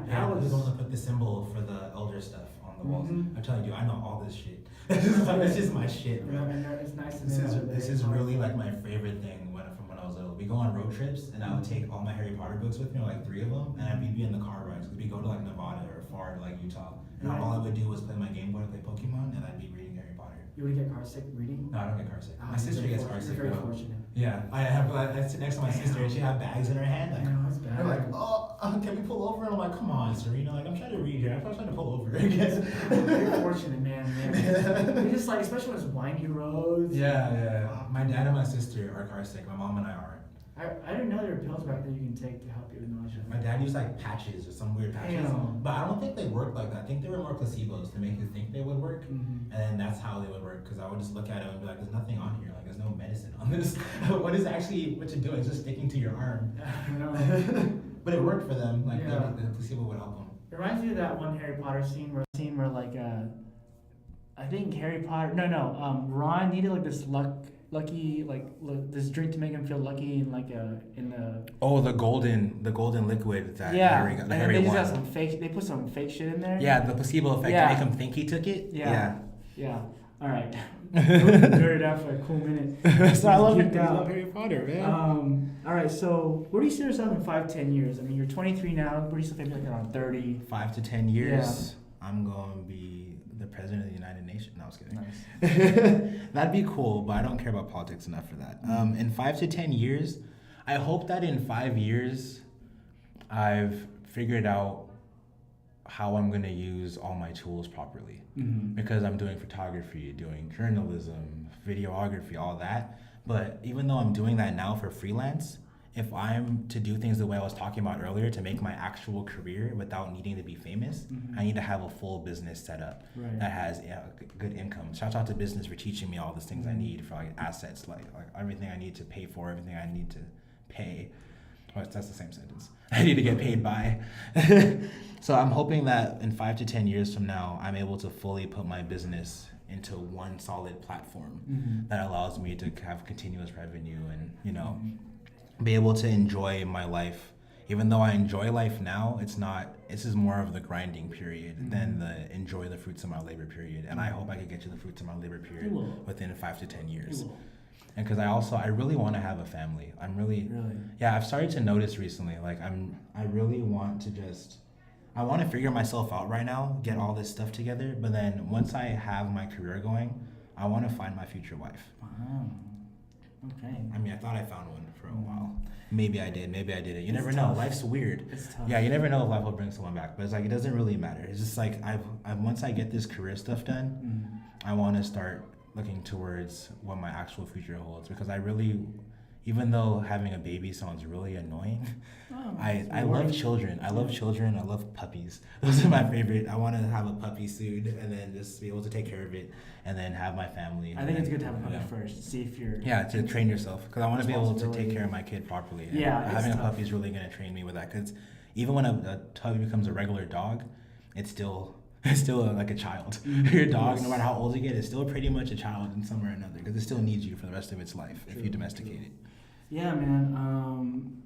That was the one that put the symbol for the elder stuff on the walls. I'm telling you, I know all this shit. This is my shit, bro. It's nice to This is really like my favorite thing from when I was little. We go on road trips, and I would take all my Harry Potter books with me, like 3 of them, and we'd be in the car rides. We go to like Nevada or far to like Utah, and all I would do was play my Game Boy, play Pokemon, and I'd be reading Harry Potter. You would get car sick reading? No, I don't get car sick. My sister gets car sick. You're very fortunate. Yeah, I sit next to my sister, and she had bags in her hand. I know, it's bad. I'm like, oh. can we pull over? And I'm like, come on, Serena, like I'm trying to read here. I'm trying to pull over. I guess. You're fortunate, man. We just like, especially when it's windy roads. Yeah. My dad and my sister are car sick. My mom and I aren't. I didn't know there were pills back there you can take to help you with nausea. My dad used like patches or some weird patches, Damn. but I don't think they worked like that. I think they were more placebos to make you think they would work, Mm-hmm. and then that's how they would work. Because I would just look at it and be like, "There's nothing on here. Like, there's no medicine on this. What is actually what you're doing? It's just sticking to your arm." But it worked for them. Like the placebo would help them. It reminds me of that one Harry Potter scene where like I think Harry Potter Ron needed like this lucky this drink to make him feel lucky in the golden liquid that Harry got. And then they just got some fake. They put some fake shit in there. Yeah, the placebo effect to make him think he took it. Yeah. All right. Nerded out for a cool minute. So I love Harry Potter, man. All right. So where do you see yourself in 5-10 years? I mean, you're 23 now. Where do you see yourself like around 30? 5 to 10 years. Yeah. I'm going to be the president of the United Nations. No, I was kidding. Nice. That'd be cool, but I don't care about politics enough for that. In 5 to 10 years, I hope that in 5 years, I've figured out how I'm going to use all my tools properly. Mm-hmm. Because I'm doing photography, doing journalism, videography, all that. But even though I'm doing that now for freelance, if I'm to do things the way I was talking about earlier, to make my actual career without needing to be famous, I need to have a full business set up that has good income. Shout out to business for teaching me all these things I need for like assets, like everything I need to pay for, everything I need to pay. Oh, that's the same sentence. I need to get paid by. So I'm hoping that in 5 to 10 years from now, I'm able to fully put my business into one solid platform that allows me to have continuous revenue and, be able to enjoy my life. Even though I enjoy life now, this is more of the grinding period than the enjoy the fruits of my labor period. And I hope I can get to the fruits of my labor period within 5 to 10 years. And because I really want to have a family. I've started to notice recently, like I really want to I want to figure myself out right now, get all this stuff together. But then once I have my career going, I want to find my future wife. Wow. Okay. I mean, I thought I found one for a while. Maybe I did, maybe I didn't. You never know. Tough. Life's weird. It's tough. Yeah, you never know if life will bring someone back. But it's like, it doesn't really matter. It's just like, once I get this career stuff done, I want to start looking towards what my actual future holds. Because even though having a baby sounds really annoying, I love children. I love children. I love puppies. Those are my favorite. I want to have a puppy soon and then just be able to take care of it and then have my family. I think it's good to have a puppy first. See if you're... Yeah, to train yourself. Because I want to be able to take care of my kid properly. And having a puppy is really going to train me with that. Because even when a puppy becomes a regular dog, it's still like a child. Your dog, no matter how old you get, is still pretty much a child in some way or another. Because it still needs you for the rest of its life if you domesticate it. Yeah, man.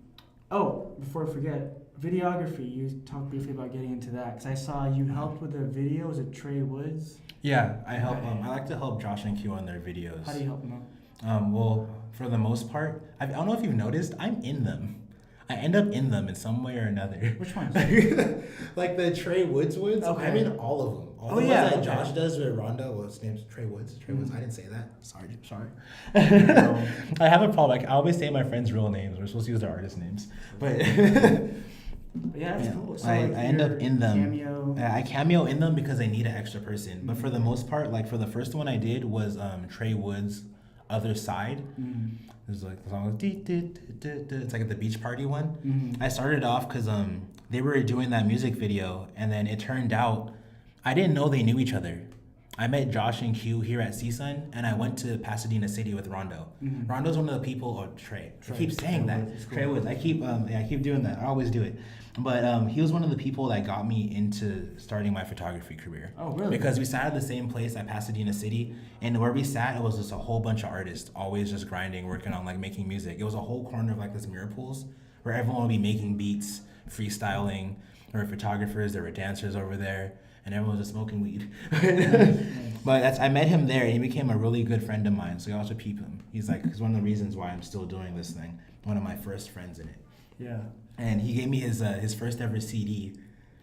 Before I forget, videography. You talked briefly about getting into that because I saw you helped with the video. Was it Trey Woods? Yeah, I help. I like to help Josh and Q on their videos. How do you help them out? Well, for the most part, I don't know if you've noticed, I'm in them. I end up in them in some way or another. Which ones? Like the Trey Woods. Okay. I'm in all of them. All the ones that Josh does with Rhonda. Well, his name's Trey Woods. Trey Woods. I didn't say that. Sorry. I have a problem. I always say my friends' real names. We're supposed to use their artist names. But that's cool. So I end up in them. Cameo. I cameo in them because I need an extra person. But for the most part, like for the first one I did was Trey Woods' Other Side. There's like the song, it's like at the beach party one. I started off because they were doing that music video, and then it turned out I didn't know they knew each other. I met Josh and Q here at CSUN, and I went to Pasadena City with Rondo. Rondo's one of the people, Trey. I keep saying that. Cool. Trey Woods. I keep doing that. I always do it. But he was one of the people that got me into starting my photography career. Oh, really? Because we sat at the same place at Pasadena City, and where we sat, it was just a whole bunch of artists, always just grinding, working on like making music. It was a whole corner of like this mirror pools where everyone would be making beats, freestyling. There were photographers, there were dancers over there, and everyone was just smoking weed. But I met him there, and he became a really good friend of mine. So you also peep him. He's one of the reasons why I'm still doing this thing. One of my first friends in it. Yeah. And he gave me his first ever CD.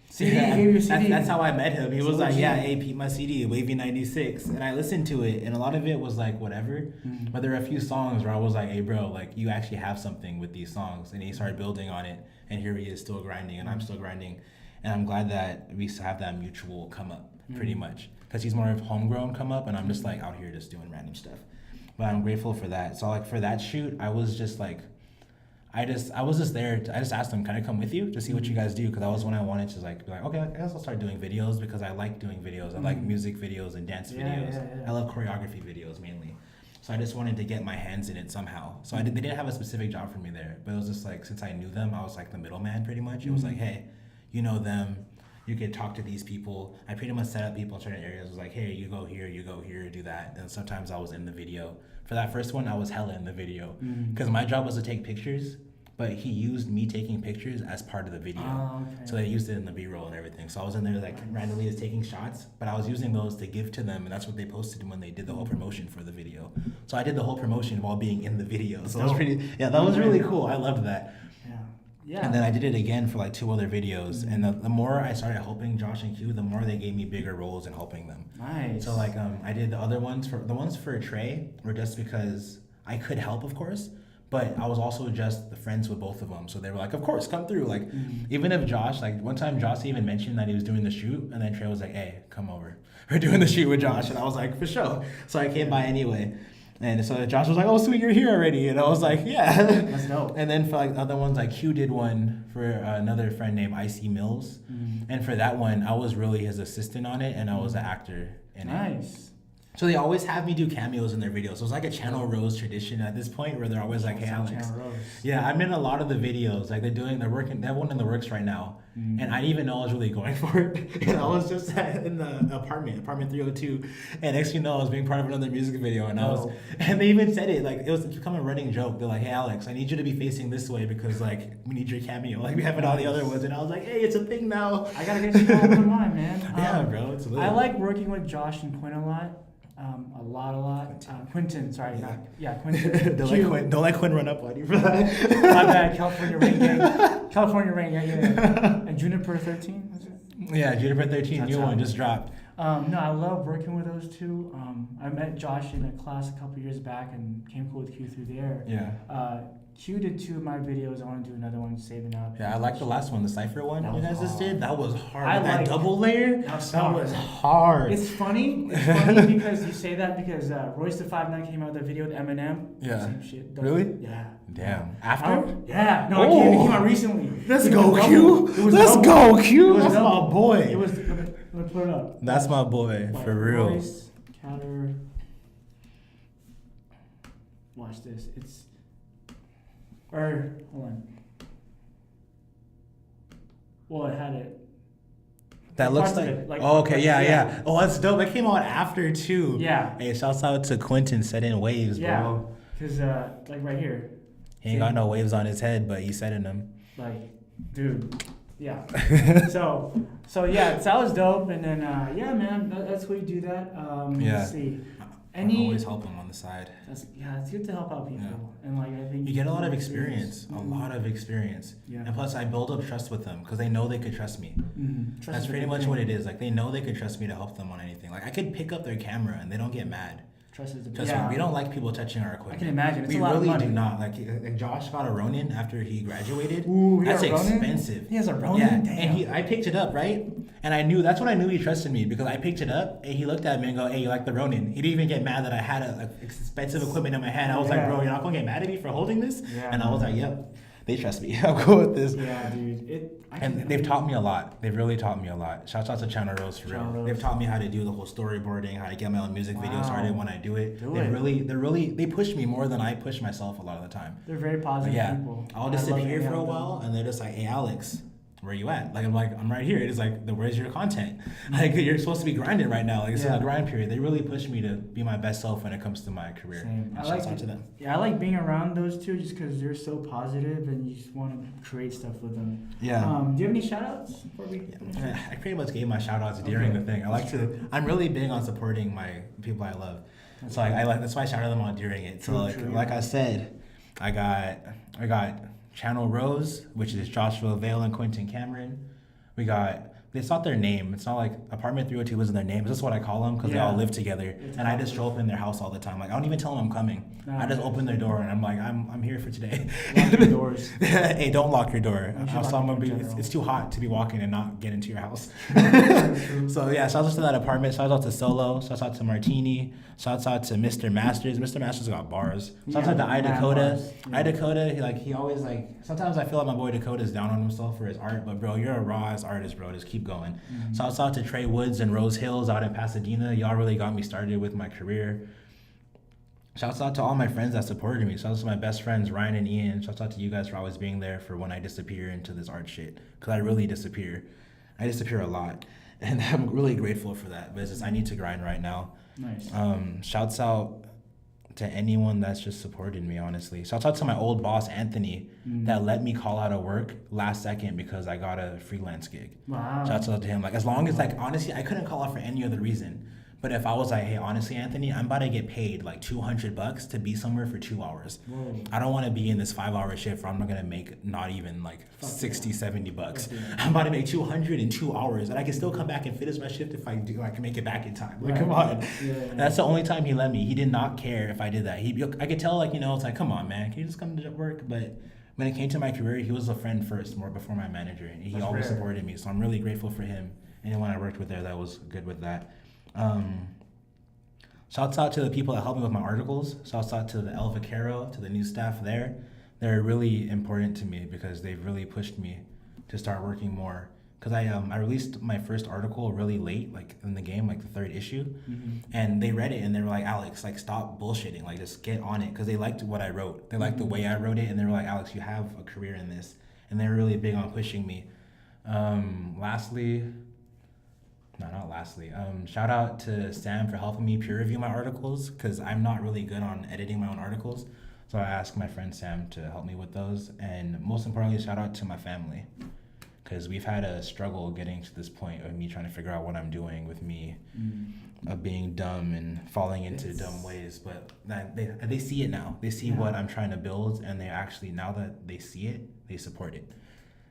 CD, he gave you a CD. That's how I met him. He So was like, legit. yeah, hey, Pete, my CD, Wavy 96. And I listened to it, and a lot of it was like, whatever. But there were a few songs where I was like, hey, bro, like, you actually have something with these songs. And he started building on it, and here he is still grinding, and I'm still grinding. And I'm glad that we have that mutual come up, pretty much. Because he's more of homegrown come up, and I'm just like out here just doing random stuff. But I'm grateful for that. So like for that shoot, I was just like, I was just there. I just asked them, can I come with you to see what you guys do? Because that was when I wanted to like be like, okay, I guess I'll start doing videos because I like doing videos. I like music videos and dance videos. I love choreography videos mainly. So I just wanted to get my hands in it somehow. So they didn't have a specific job for me there, but it was just like, since I knew them, I was like the middleman pretty much. It was like, hey, you know them. You could talk to these people. I pretty much set up people in certain areas. It was like, hey, you go here, do that. And sometimes I was in the video. For that first one, I was hella in the video because my job was to take pictures, but he used me taking pictures as part of the video. Oh, okay. So they used it in the B-roll and everything. So I was in there like randomly just taking shots, but I was using those to give to them, and that's what they posted when they did the whole promotion for the video. So I did the whole promotion while being in the video. So that was really cool. I loved that. Yeah. And then I did it again for like 2 other videos, and the more I started helping Josh and Q, the more they gave me bigger roles in helping them. Nice. So like I did the other ones the ones for Trey were just because I could help, of course, but I was also just the friends with both of them. So they were like, of course, come through. Like even if Josh, like one time Josh even mentioned that he was doing the shoot, and then Trey was like, hey, come over. We're doing the shoot with Josh, and I was like, for sure. So I came by anyway. And so Josh was like, oh, sweet, you're here already. And I was like, yeah. That's dope. And then for like other ones, like Q did one for another friend named IC Mills. And for that one, I was really his assistant on it, and I was an actor in it. Nice. So they always have me do cameos in their videos. So it's like a Channel Rose tradition at this point where they're always like, hey, Alex. Yeah, I'm in a lot of the videos. Like they're working, they have one in the works right now. And I didn't even know I was really going for it. And I was just in the apartment 302. And next thing you know, I was being part of another music video. And and they even said it, like it was become a running joke. They're like, hey, Alex, I need you to be facing this way because like we need your cameo. Like we have it all the other ones. And I was like, hey, it's a thing now. I gotta get you all over mine, man. Yeah, bro, it's lit. I like working with Josh and Quinn a lot. A lot. Quentin, sorry. Quentin. Don't let Quinn run up on you for that. My bad, California Rain Gang. Yeah. And Juniper 13, was it? Yeah, Juniper 13, new one just dropped. No, I love working with those two. I met Josh in a class a couple years back and came cool with Q through there. Yeah. Q did 2 of my videos. I want to do another one, saving up. Yeah, I like the last one, the Cypher one you guys just did. That was hard. That double layer, that was hard. It's funny because you say that because Royce the 5'9" came out with a video with Eminem. Yeah. Same shit. Really? Yeah. Damn. After? Yeah. No, it came out recently. Let's go, Q. Let's go, Q. That's my boy. It was. Let me put it up. That's my boy, for real. Royce, counter. Watch this. Hold on. Well, it had it. That looks like oh, okay, yeah. Oh, that's dope. It came out after too. Yeah. Hey, shouts out to Quentin setting waves, bro. Because like right here. He ain't got no waves on his head, but he's setting them. Like, dude. Yeah. so yeah, that was dope. And then yeah, man, that's where you do that. Let's see. I'm always helping on the side. It's good to help out people. Yeah. And like I think you get a lot of experience. A lot of experience. Yeah. And plus I build up trust with them because they know they could trust me. That's pretty much what it is. Like they know they could trust me to help them on anything. Like I could pick up their camera and they don't get mad. Trust me, we don't like people touching our equipment. I can imagine. It's we a lot really of money. do not. Like Josh got a Ronin after he graduated. Ooh, that's expensive. He has a Ronin? Yeah. Damn. And I picked it up, right? And that's when I knew he trusted me because I picked it up and he looked at me and go, hey, you like the Ronin? He didn't even get mad that I had expensive equipment in my hand. I was like, bro, you're not gonna get mad at me for holding this? Yeah, and I was like, yep. They trust me. I'm cool with this. Yeah, dude. And they've taught me a lot. They've really taught me a lot. Shouts out to Channel Rose for real. They've taught me how to do the whole storyboarding, how to get my own music video started when I do it. They push me more than I push myself a lot of the time. They're very positive people. I'll just sit here for a while and they're just like, hey, Alex, where you at? Like, I'm right here. It's like, where's your content? Like, you're supposed to be grinding right now. Like, it's in a grind period. They really push me to be my best self when it comes to my career. Shouts out to them. Yeah, I like being around those two just because they're so positive and you just want to create stuff with them. Yeah. Do you have any shout outs before we I pretty much gave my shout outs during the thing. I'm really big on supporting my people I love. So that's why I shouted them out during it. So like I said, I got Channel Rose, which is Joshua Vale and Quentin Cameron. We got it's not their name. It's not like apartment 302 isn't their name. It's just what I call them because they all live together. And I just show up in their house all the time. Like I don't even tell them I'm coming. I just open their door and I'm like, I'm here for today. Lock your doors. Hey, don't lock your door. It's too hot to be walking and not get into your house. So yeah, shout out to that apartment. Shout out to Solo. Shout out to Martini. Shout out to Mr. Masters. Mr. Masters got bars. Shout out to I Dakota. I Dakota. He always like. Sometimes I feel like my boy Dakota's down on himself for his art, but bro, you're a raw ass artist, bro. Just keep going. Mm-hmm. Shout out to Trey Woods and Rose Hills out in Pasadena. Y'all really got me started with my career. Shouts out to all my friends that supported me. Shouts out to my best friends, Ryan and Ian. Shouts out to you guys for always being there for when I disappear into this art shit. Because I really disappear. I disappear a lot. And I'm really grateful for that. But it's just, I need to grind right now. Nice. Shouts out to anyone that's just supported me, honestly. Shouts out to my old boss, Anthony, that let me call out of work last second because I got a freelance gig. Wow. Shouts out to him. Like, as long as, like, honestly, I couldn't call out for any other reason. But if I was like, hey, honestly, Anthony, I'm about to get paid like $200 to be somewhere for 2 hours. Whoa. I don't want to be in this 5-hour shift where I'm not going to make not even like $60-$70. Yeah. I'm about to make 200 in 2 hours, and I can still come back and finish my shift if I do. I can make it back in time. Like, come on. Yeah. That's the only time he let me. He did not care if I did that. I could tell, like, it's like, come on, man, can you just come to work? But when it came to my career, he was a friend first, more before my manager, and he always supported me. So I'm really grateful for him. Anyone I worked with there that was good with that. Shouts out to the people that helped me with my articles. Shouts out to the El Vaquero, to the new staff there. They're really important to me because they've really pushed me to start working more. Because I released my first article really late, like in the game, like the 3rd issue. Mm-hmm. And they read it and they were like, Alex, like stop bullshitting, like just get on it. Because they liked what I wrote. They liked the way I wrote it and they were like, Alex, you have a career in this. And they were really big on pushing me. Shout out to Sam for helping me peer review my articles because I'm not really good on editing my own articles. So I asked my friend Sam to help me with those. And most importantly, shout out to my family because we've had a struggle getting to this point of me trying to figure out what I'm doing with me of being dumb and falling into dumb ways. But they see it now. They see what I'm trying to build, and they actually, now that they see it, they support it.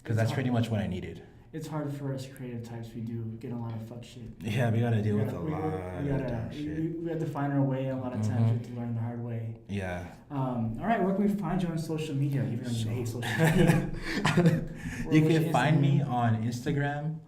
Because that's pretty much what I needed. It's hard for us creative types. We do get a lot of fuck shit. Yeah, we gotta deal with a lot of dumb shit. We have to find our way, and a lot of times we have to learn the hard way. Yeah. All right, where can we find you on social media? Even though you hate social media. You can find me on Instagram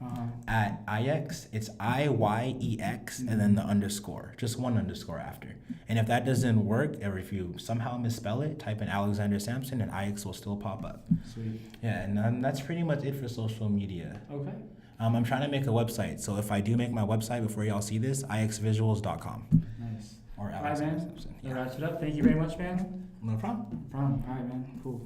at IX. It's IYEX and then the underscore. Just one underscore after. And if that doesn't work, or if you somehow misspell it, type in Alexander Sampson and IX will still pop up. Sweet. Yeah, and that's pretty much it for social media. Okay. I'm trying to make a website. So if I do make my website before y'all see this, ixvisuals.com. Nice. Or Alright, man. Sampson. That wraps it up. Thank you very much, man. No problem. No problem. All right, man. Cool.